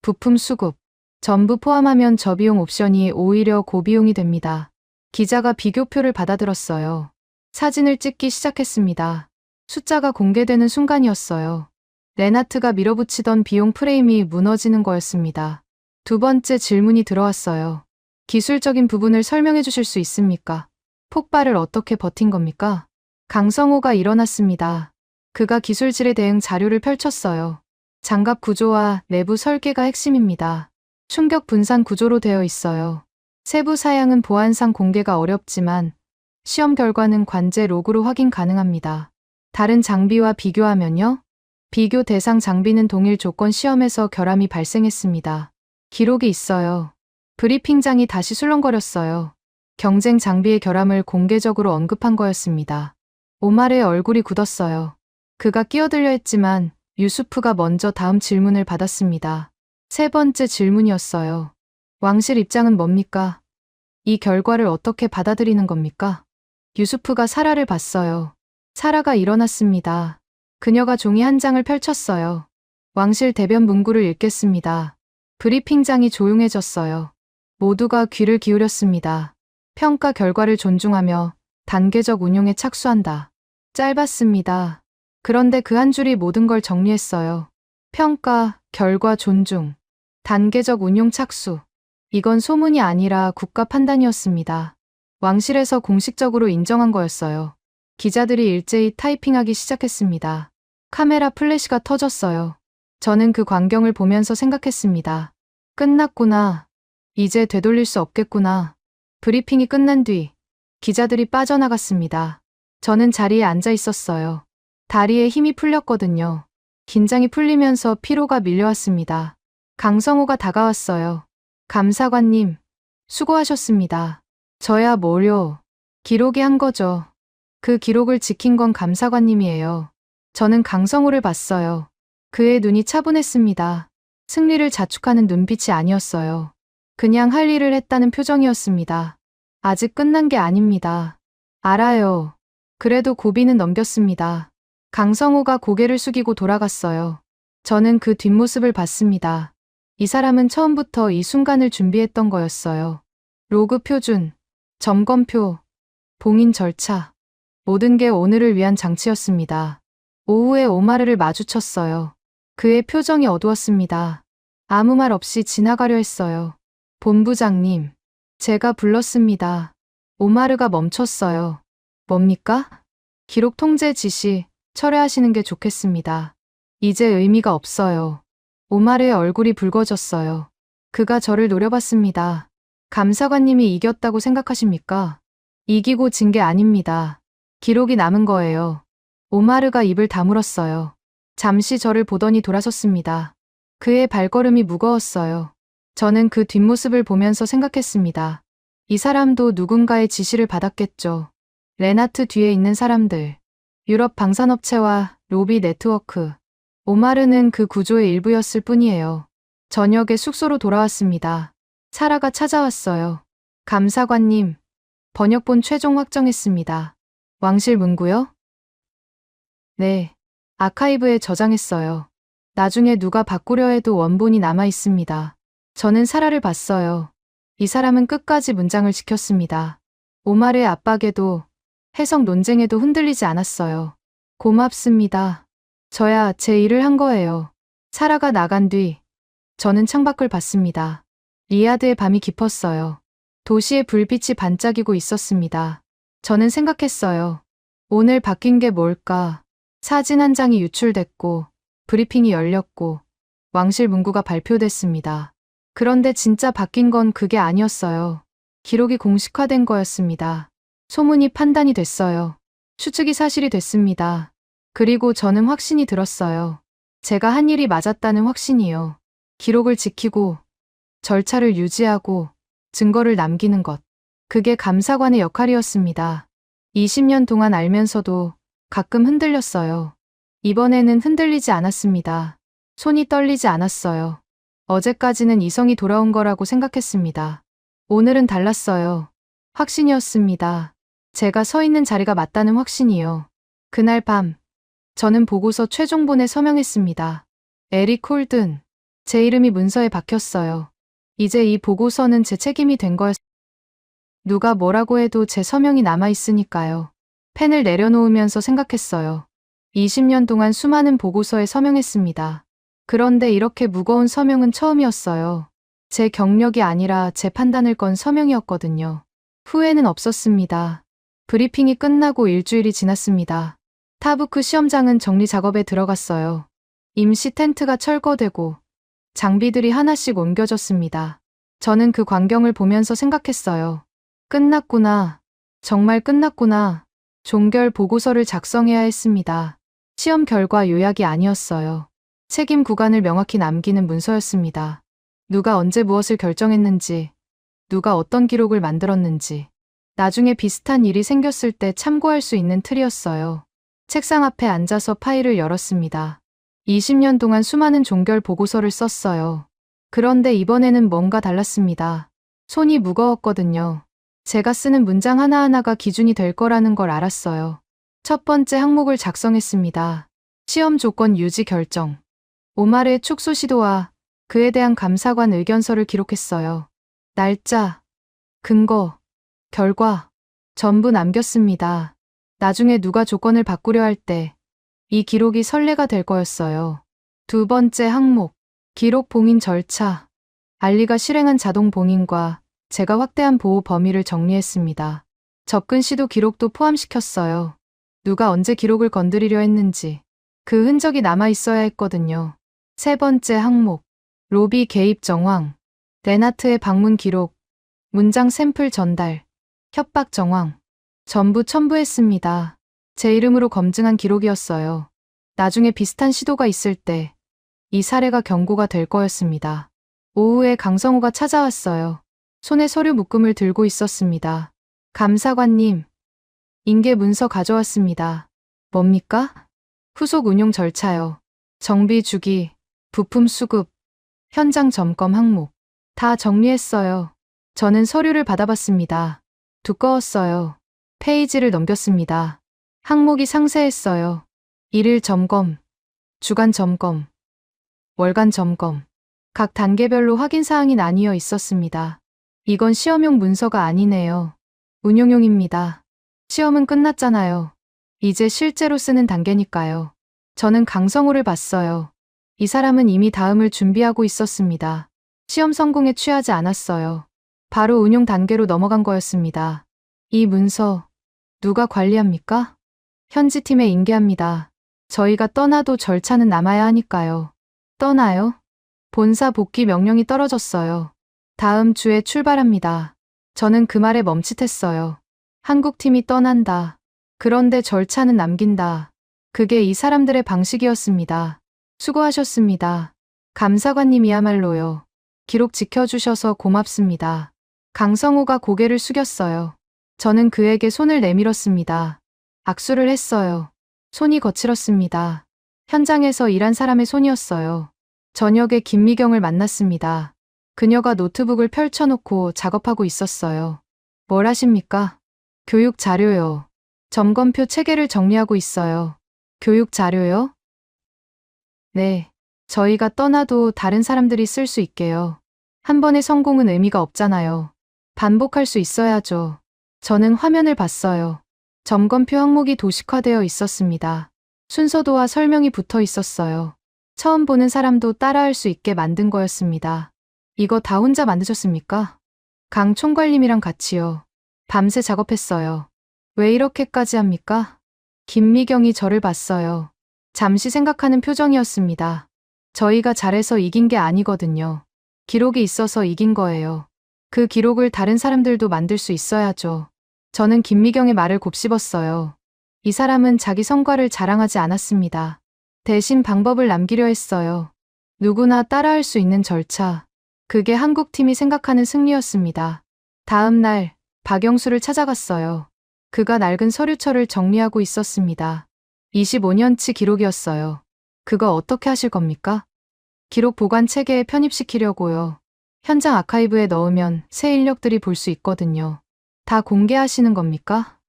부품 수급, 전부 포함하면 저비용 옵션이 오히려 고비용이 됩니다. 기자가 비교표를 받아들었어요. 사진을 찍기 시작했습니다. 숫자가 공개되는 순간이었어요. 레나트가 밀어붙이던 비용 프레임이 무너지는 거였습니다. 두 번째 질문이 들어왔어요. 기술적인 부분을 설명해 주실 수 있습니까? 폭발을 어떻게 버틴 겁니까? 강성호가 일어났습니다. 그가 기술질에 대응 자료를 펼쳤어요. 장갑 구조와 내부 설계가 핵심입니다. 충격 분산 구조로 되어 있어요. 세부 사양은 보안상 공개가 어렵지만 시험 결과는 관제 로그로 확인 가능합니다. 다른 장비와 비교하면요? 비교 대상 장비는 동일 조건 시험에서 결함이 발생했습니다. 기록이 있어요. 브리핑장이 다시 술렁거렸어요. 경쟁 장비의 결함을 공개적으로 언급한 거였습니다. 오말의 얼굴이 굳었어요. 그가 끼어들려 했지만 유수프가 먼저 다음 질문을 받았습니다. 세 번째 질문이었어요. 왕실 입장은 뭡니까? 이 결과를 어떻게 받아들이는 겁니까? 유수프가 사라를 봤어요. 사라가 일어났습니다. 그녀가 종이 한 장을 펼쳤어요. 왕실 대변 문구를 읽겠습니다. 브리핑장이 조용해졌어요. 모두가 귀를 기울였습니다. 평가 결과를 존중하며 단계적 운용에 착수한다. 짧았습니다. 그런데 그 한 줄이 모든 걸 정리했어요. 평가, 결과 존중, 단계적 운용 착수. 이건 소문이 아니라 국가 판단이었습니다. 왕실에서 공식적으로 인정한 거였어요. 기자들이 일제히 타이핑하기 시작했습니다. 카메라 플래시가 터졌어요. 저는 그 광경을 보면서 생각했습니다. 끝났구나. 이제 되돌릴 수 없겠구나. 브리핑이 끝난 뒤 기자들이 빠져나갔습니다. 저는 자리에 앉아 있었어요. 다리에 힘이 풀렸거든요. 긴장이 풀리면서 피로가 밀려왔습니다. 강성호가 다가왔어요. 감사관님, 수고하셨습니다. 저야 뭐요. 기록이 한 거죠. 그 기록을 지킨 건 감사관님이에요. 저는 강성호를 봤어요. 그의 눈이 차분했습니다. 승리를 자축하는 눈빛이 아니었어요. 그냥 할 일을 했다는 표정이었습니다. 아직 끝난 게 아닙니다. 알아요. 그래도 고비는 넘겼습니다. 강성호가 고개를 숙이고 돌아갔어요. 저는 그 뒷모습을 봤습니다. 이 사람은 처음부터 이 순간을 준비했던 거였어요. 로그 표준, 점검표, 봉인 절차. 모든 게 오늘을 위한 장치였습니다. 오후에 오마르를 마주쳤어요. 그의 표정이 어두웠습니다. 아무 말 없이 지나가려 했어요. 본부장님, 제가 불렀습니다. 오마르가 멈췄어요. 뭡니까? 기록 통제 지시, 철회하시는 게 좋겠습니다. 이제 의미가 없어요. 오마르의 얼굴이 붉어졌어요. 그가 저를 노려봤습니다. 감사관님이 이겼다고 생각하십니까? 이기고 진 게 아닙니다. 기록이 남은 거예요. 오마르가 입을 다물었어요. 잠시 저를 보더니 돌아섰습니다. 그의 발걸음이 무거웠어요. 저는 그 뒷모습을 보면서 생각했습니다. 이 사람도 누군가의 지시를 받았겠죠. 레나트 뒤에 있는 사람들, 유럽 방산업체와 로비 네트워크. 오마르는 그 구조의 일부였을 뿐이에요. 저녁에 숙소로 돌아왔습니다. 사라가 찾아왔어요. 감사관님, 번역본 최종 확정했습니다. 왕실 문구요? 네, 아카이브에 저장했어요. 나중에 누가 바꾸려 해도 원본이 남아 있습니다. 저는 사라를 봤어요. 이 사람은 끝까지 문장을 지켰습니다. 오마르의 압박에도 해석 논쟁에도 흔들리지 않았어요. 고맙습니다. 저야 제 일을 한 거예요. 사라가 나간 뒤 저는 창밖을 봤습니다. 리야드의 밤이 깊었어요. 도시의 불빛이 반짝이고 있었습니다. 저는 생각했어요. 오늘 바뀐 게 뭘까? 사진 한 장이 유출됐고 브리핑이 열렸고 왕실 문구가 발표됐습니다. 그런데 진짜 바뀐 건 그게 아니었어요. 기록이 공식화된 거였습니다. 소문이 판단이 됐어요. 추측이 사실이 됐습니다. 그리고 저는 확신이 들었어요. 제가 한 일이 맞았다는 확신이요. 기록을 지키고 절차를 유지하고 증거를 남기는 것. 그게 감사관의 역할이었습니다. 20년 동안 알면서도 가끔 흔들렸어요. 이번에는 흔들리지 않았습니다. 손이 떨리지 않았어요. 어제까지는 이성이 돌아온 거라고 생각했습니다. 오늘은 달랐어요. 확신이었습니다. 제가 서 있는 자리가 맞다는 확신이요. 그날 밤, 저는 보고서 최종본에 서명했습니다. 에릭 홀든. 제 이름이 문서에 박혔어요. 이제 이 보고서는 제 책임이 된 거였어요. 누가 뭐라고 해도 제 서명이 남아있으니까요. 펜을 내려놓으면서 생각했어요. 20년 동안 수많은 보고서에 서명했습니다. 그런데 이렇게 무거운 서명은 처음이었어요. 제 경력이 아니라 제 판단을 건 서명이었거든요. 후회는 없었습니다. 브리핑이 끝나고 일주일이 지났습니다. 타부크 시험장은 정리 작업에 들어갔어요. 임시 텐트가 철거되고 장비들이 하나씩 옮겨졌습니다. 저는 그 광경을 보면서 생각했어요. 끝났구나. 정말 끝났구나. 종결 보고서를 작성해야 했습니다. 시험 결과 요약이 아니었어요. 책임 구간을 명확히 남기는 문서였습니다. 누가 언제 무엇을 결정했는지, 누가 어떤 기록을 만들었는지, 나중에 비슷한 일이 생겼을 때 참고할 수 있는 틀이었어요. 책상 앞에 앉아서 파일을 열었습니다. 20년 동안 수많은 종결 보고서를 썼어요. 그런데 이번에는 뭔가 달랐습니다. 손이 무거웠거든요. 제가 쓰는 문장 하나하나가 기준이 될 거라는 걸 알았어요. 첫 번째 항목을 작성했습니다. 시험 조건 유지 결정. 오마르의 축소 시도와 그에 대한 감사관 의견서를 기록했어요. 날짜, 근거, 결과, 전부 남겼습니다. 나중에 누가 조건을 바꾸려 할 때 이 기록이 선례가 될 거였어요. 두 번째 항목, 기록 봉인 절차. 알리가 실행한 자동 봉인과 제가 확대한 보호 범위를 정리했습니다. 접근 시도 기록도 포함시켰어요. 누가 언제 기록을 건드리려 했는지 그 흔적이 남아 있어야 했거든요. 세 번째 항목, 로비 개입 정황. 레나트의 방문 기록, 문장 샘플 전달, 협박 정황. 전부 첨부했습니다. 제 이름으로 검증한 기록이었어요. 나중에 비슷한 시도가 있을 때 이 사례가 경고가 될 거였습니다. 오후에 강성호가 찾아왔어요. 손에 서류 묶음을 들고 있었습니다. 감사관님, 인계 문서 가져왔습니다. 뭡니까? 후속 운용 절차요. 정비 주기, 부품 수급, 현장 점검 항목. 다 정리했어요. 저는 서류를 받아봤습니다. 두꺼웠어요. 페이지를 넘겼습니다. 항목이 상세했어요. 일일 점검, 주간 점검, 월간 점검. 각 단계별로 확인사항이 나뉘어 있었습니다. 이건 시험용 문서가 아니네요. 운용용입니다. 시험은 끝났잖아요. 이제 실제로 쓰는 단계니까요. 저는 강성호를 봤어요. 이 사람은 이미 다음을 준비하고 있었습니다. 시험 성공에 취하지 않았어요. 바로 운용 단계로 넘어간 거였습니다. 이 문서, 누가 관리합니까? 현지팀에 인계합니다. 저희가 떠나도 절차는 남아야 하니까요. 떠나요? 본사 복귀 명령이 떨어졌어요. 다음 주에 출발합니다. 저는 그 말에 멈칫했어요. 한국팀이 떠난다. 그런데 절차는 남긴다. 그게 이 사람들의 방식이었습니다. 수고하셨습니다. 감사관님이야말로요. 기록 지켜주셔서 고맙습니다. 강성호가 고개를 숙였어요. 저는 그에게 손을 내밀었습니다. 악수를 했어요. 손이 거칠었습니다. 현장에서 일한 사람의 손이었어요. 저녁에 김미경을 만났습니다. 그녀가 노트북을 펼쳐놓고 작업하고 있었어요. 뭘 하십니까? 교육 자료요. 점검표 체계를 정리하고 있어요. 교육 자료요? 네. 저희가 떠나도 다른 사람들이 쓸 수 있게요. 한 번의 성공은 의미가 없잖아요. 반복할 수 있어야죠. 저는 화면을 봤어요. 점검표 항목이 도식화되어 있었습니다. 순서도와 설명이 붙어 있었어요. 처음 보는 사람도 따라할 수 있게 만든 거였습니다. 이거 다 혼자 만드셨습니까? 강 총괄님이랑 같이요. 밤새 작업했어요. 왜 이렇게까지 합니까? 김미경이 저를 봤어요. 잠시 생각하는 표정이었습니다. 저희가 잘해서 이긴 게 아니거든요. 기록이 있어서 이긴 거예요. 그 기록을 다른 사람들도 만들 수 있어야죠. 저는 김미경의 말을 곱씹었어요. 이 사람은 자기 성과를 자랑하지 않았습니다. 대신 방법을 남기려 했어요. 누구나 따라할 수 있는 절차. 그게 한국팀이 생각하는 승리였습니다. 다음 날 박영수를 찾아갔어요. 그가 낡은 서류처를 정리하고 있었습니다. 25년치 기록이었어요. 그거 어떻게 하실 겁니까? 기록 보관 체계에 편입시키려고요. 현장 아카이브에 넣으면 새 인력들이 볼 수 있거든요. 다 공개하시는 겁니까?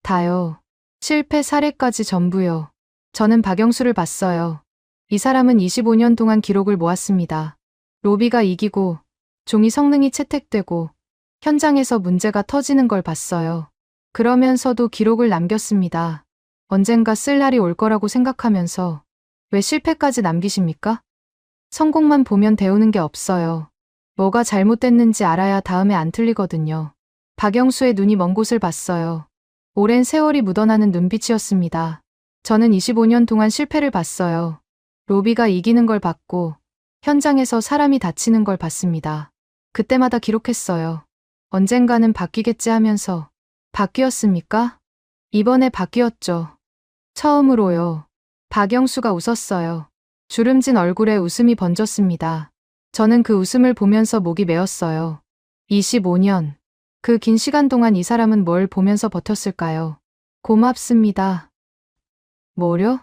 다요. 실패 사례까지 전부요. 저는 박영수를 봤어요. 이 사람은 25년 동안 기록을 모았습니다. 로비가 이기고 종이 성능이 채택되고 현장에서 문제가 터지는 걸 봤어요. 그러면서도 기록을 남겼습니다. 언젠가 쓸 날이 올 거라고 생각하면서 왜 실패까지 남기십니까? 성공만 보면 배우는 게 없어요. 뭐가 잘못됐는지 알아야 다음에 안 틀리거든요. 박영수의 눈이 먼 곳을 봤어요. 오랜 세월이 묻어나는 눈빛이었습니다. 저는 25년 동안 실패를 봤어요. 로비가 이기는 걸 봤고 현장에서 사람이 다치는 걸 봤습니다. 그때마다 기록했어요. 언젠가는 바뀌겠지 하면서 바뀌었습니까? 이번에 바뀌었죠. 처음으로요. 박영수가 웃었어요. 주름진 얼굴에 웃음이 번졌습니다. 저는 그 웃음을 보면서 목이 메었어요. 25년. 그 긴 시간 동안 이 사람은 뭘 보면서 버텼을까요? 고맙습니다. 뭐려?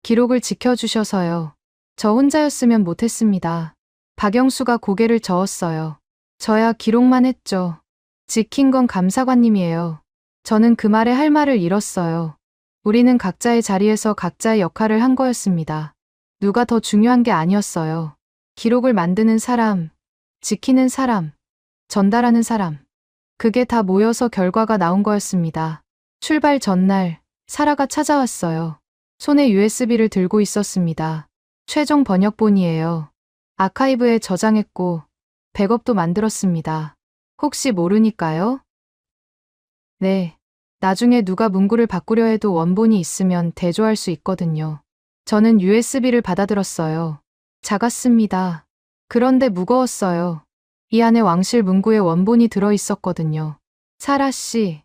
기록을 지켜주셔서요. 저 혼자였으면 못했습니다. 박영수가 고개를 저었어요. 저야 기록만 했죠. 지킨 건 감사관님이에요. 저는 그 말에 할 말을 잃었어요. 우리는 각자의 자리에서 각자의 역할을 한 거였습니다. 누가 더 중요한 게 아니었어요. 기록을 만드는 사람, 지키는 사람, 전달하는 사람. 그게 다 모여서 결과가 나온 거였습니다. 출발 전날, 사라가 찾아왔어요. 손에 USB를 들고 있었습니다. 최종 번역본이에요. 아카이브에 저장했고 백업도 만들었습니다. 혹시 모르니까요? 네. 나중에 누가 문구를 바꾸려 해도 원본이 있으면 대조할 수 있거든요. 저는 USB를 받아들었어요. 작았습니다. 그런데 무거웠어요. 이 안에 왕실 문구의 원본이 들어 있었거든요. 사라 씨.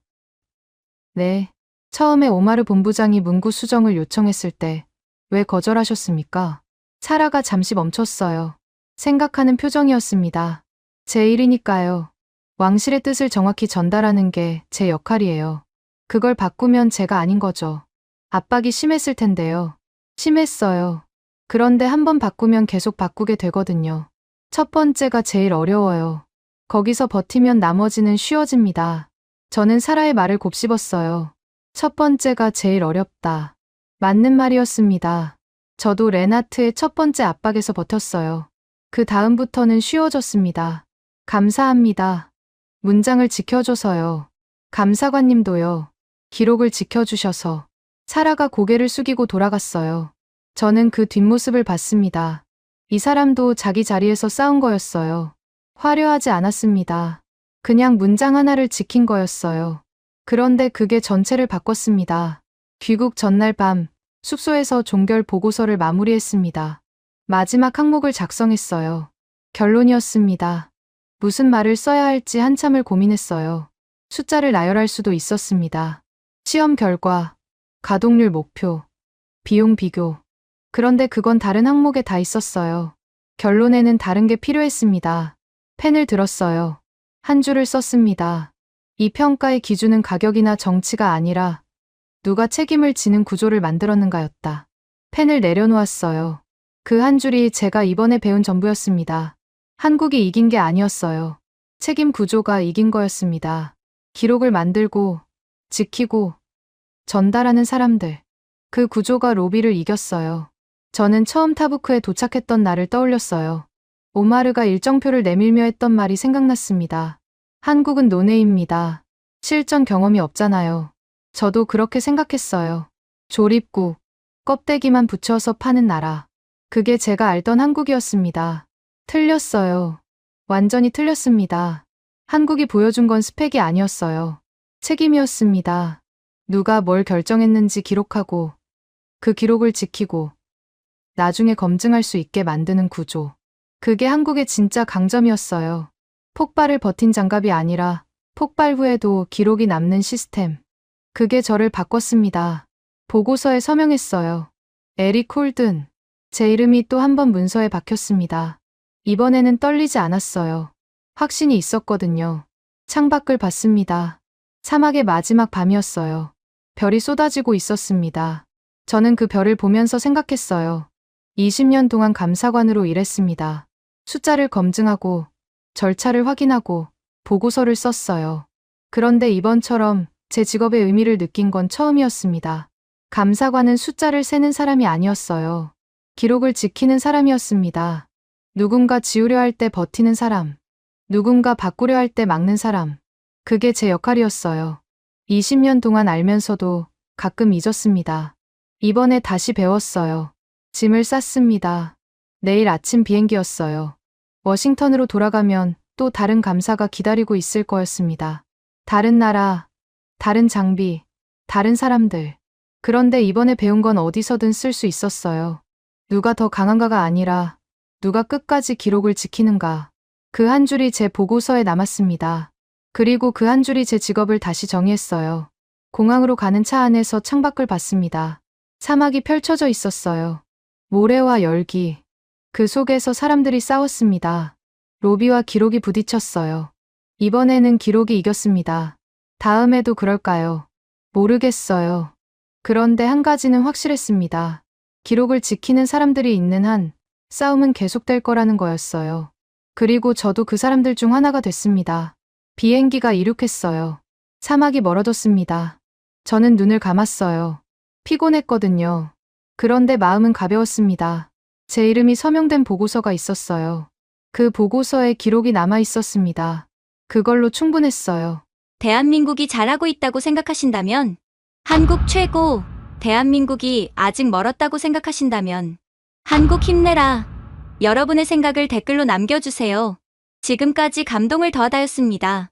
네. 처음에 오마르 본부장이 문구 수정을 요청했을 때 왜 거절하셨습니까? 사라가 잠시 멈췄어요. 생각하는 표정이었습니다. 제 일이니까요. 왕실의 뜻을 정확히 전달하는 게 제 역할이에요. 그걸 바꾸면 제가 아닌 거죠. 압박이 심했을 텐데요. 심했어요. 그런데 한 번 바꾸면 계속 바꾸게 되거든요. 첫 번째가 제일 어려워요. 거기서 버티면 나머지는 쉬워집니다. 저는 사라의 말을 곱씹었어요. 첫 번째가 제일 어렵다. 맞는 말이었습니다. 저도 레나트의 첫 번째 압박에서 버텼어요. 그 다음부터는 쉬워졌습니다. 감사합니다. 문장을 지켜줘서요. 감사관님도요. 기록을 지켜주셔서. 사라가 고개를 숙이고 돌아갔어요. 저는 그 뒷모습을 봤습니다. 이 사람도 자기 자리에서 싸운 거였어요. 화려하지 않았습니다. 그냥 문장 하나를 지킨 거였어요. 그런데 그게 전체를 바꿨습니다. 귀국 전날 밤, 숙소에서 종결 보고서를 마무리했습니다. 마지막 항목을 작성했어요. 결론이었습니다. 무슨 말을 써야 할지 한참을 고민했어요. 숫자를 나열할 수도 있었습니다. 시험 결과, 가동률 목표, 비용 비교. 그런데 그건 다른 항목에 다 있었어요. 결론에는 다른 게 필요했습니다. 펜을 들었어요. 한 줄을 썼습니다. 이 평가의 기준은 가격이나 정치가 아니라 누가 책임을 지는 구조를 만들었는가였다. 펜을 내려놓았어요. 그 한 줄이 제가 이번에 배운 전부였습니다. 한국이 이긴 게 아니었어요. 책임 구조가 이긴 거였습니다. 기록을 만들고, 지키고, 전달하는 사람들. 그 구조가 로비를 이겼어요. 저는 처음 타부크에 도착했던 날을 떠올렸어요. 오마르가 일정표를 내밀며 했던 말이 생각났습니다. 한국은 노네입니다. 실전 경험이 없잖아요. 저도 그렇게 생각했어요. 조립국, 껍데기만 붙여서 파는 나라. 그게 제가 알던 한국이었습니다. 틀렸어요. 완전히 틀렸습니다. 한국이 보여준 건 스펙이 아니었어요. 책임이었습니다. 누가 뭘 결정했는지 기록하고 그 기록을 지키고 나중에 검증할 수 있게 만드는 구조. 그게 한국의 진짜 강점이었어요. 폭발을 버틴 장갑이 아니라 폭발 후에도 기록이 남는 시스템. 그게 저를 바꿨습니다. 보고서에 서명했어요. 에릭 홀든. 제 이름이 또 한 번 문서에 박혔습니다. 이번에는 떨리지 않았어요. 확신이 있었거든요. 창밖을 봤습니다. 사막의 마지막 밤이었어요. 별이 쏟아지고 있었습니다. 저는 그 별을 보면서 생각했어요. 20년 동안 감사관으로 일했습니다. 숫자를 검증하고 절차를 확인하고 보고서를 썼어요. 그런데 이번처럼 제 직업의 의미를 느낀 건 처음이었습니다. 감사관은 숫자를 세는 사람이 아니었어요. 기록을 지키는 사람이었습니다. 누군가 지우려 할 때 버티는 사람. 누군가 바꾸려 할 때 막는 사람. 그게 제 역할이었어요. 20년 동안 알면서도 가끔 잊었습니다. 이번에 다시 배웠어요. 짐을 쌌습니다. 내일 아침 비행기였어요. 워싱턴으로 돌아가면 또 다른 감사가 기다리고 있을 거였습니다. 다른 나라, 다른 장비, 다른 사람들. 그런데 이번에 배운 건 어디서든 쓸 수 있었어요. 누가 더 강한가가 아니라 누가 끝까지 기록을 지키는가. 그 한 줄이 제 보고서에 남았습니다. 그리고 그 한 줄이 제 직업을 다시 정의했어요. 공항으로 가는 차 안에서 창밖을 봤습니다. 사막이 펼쳐져 있었어요. 모래와 열기. 그 속에서 사람들이 싸웠습니다. 로비와 기록이 부딪혔어요. 이번에는 기록이 이겼습니다. 다음에도 그럴까요? 모르겠어요. 그런데 한 가지는 확실했습니다. 기록을 지키는 사람들이 있는 한 싸움은 계속될 거라는 거였어요. 그리고 저도 그 사람들 중 하나가 됐습니다. 비행기가 이륙했어요. 사막이 멀어졌습니다. 저는 눈을 감았어요. 피곤했거든요. 그런데 마음은 가벼웠습니다. 제 이름이 서명된 보고서가 있었어요. 그 보고서에 기록이 남아 있었습니다. 그걸로 충분했어요. 대한민국이 잘하고 있다고 생각하신다면, 한국 최고, 대한민국이 아직 멀었다고 생각하신다면, 한국 힘내라. 여러분의 생각을 댓글로 남겨주세요. 지금까지 감동을 더하다였습니다.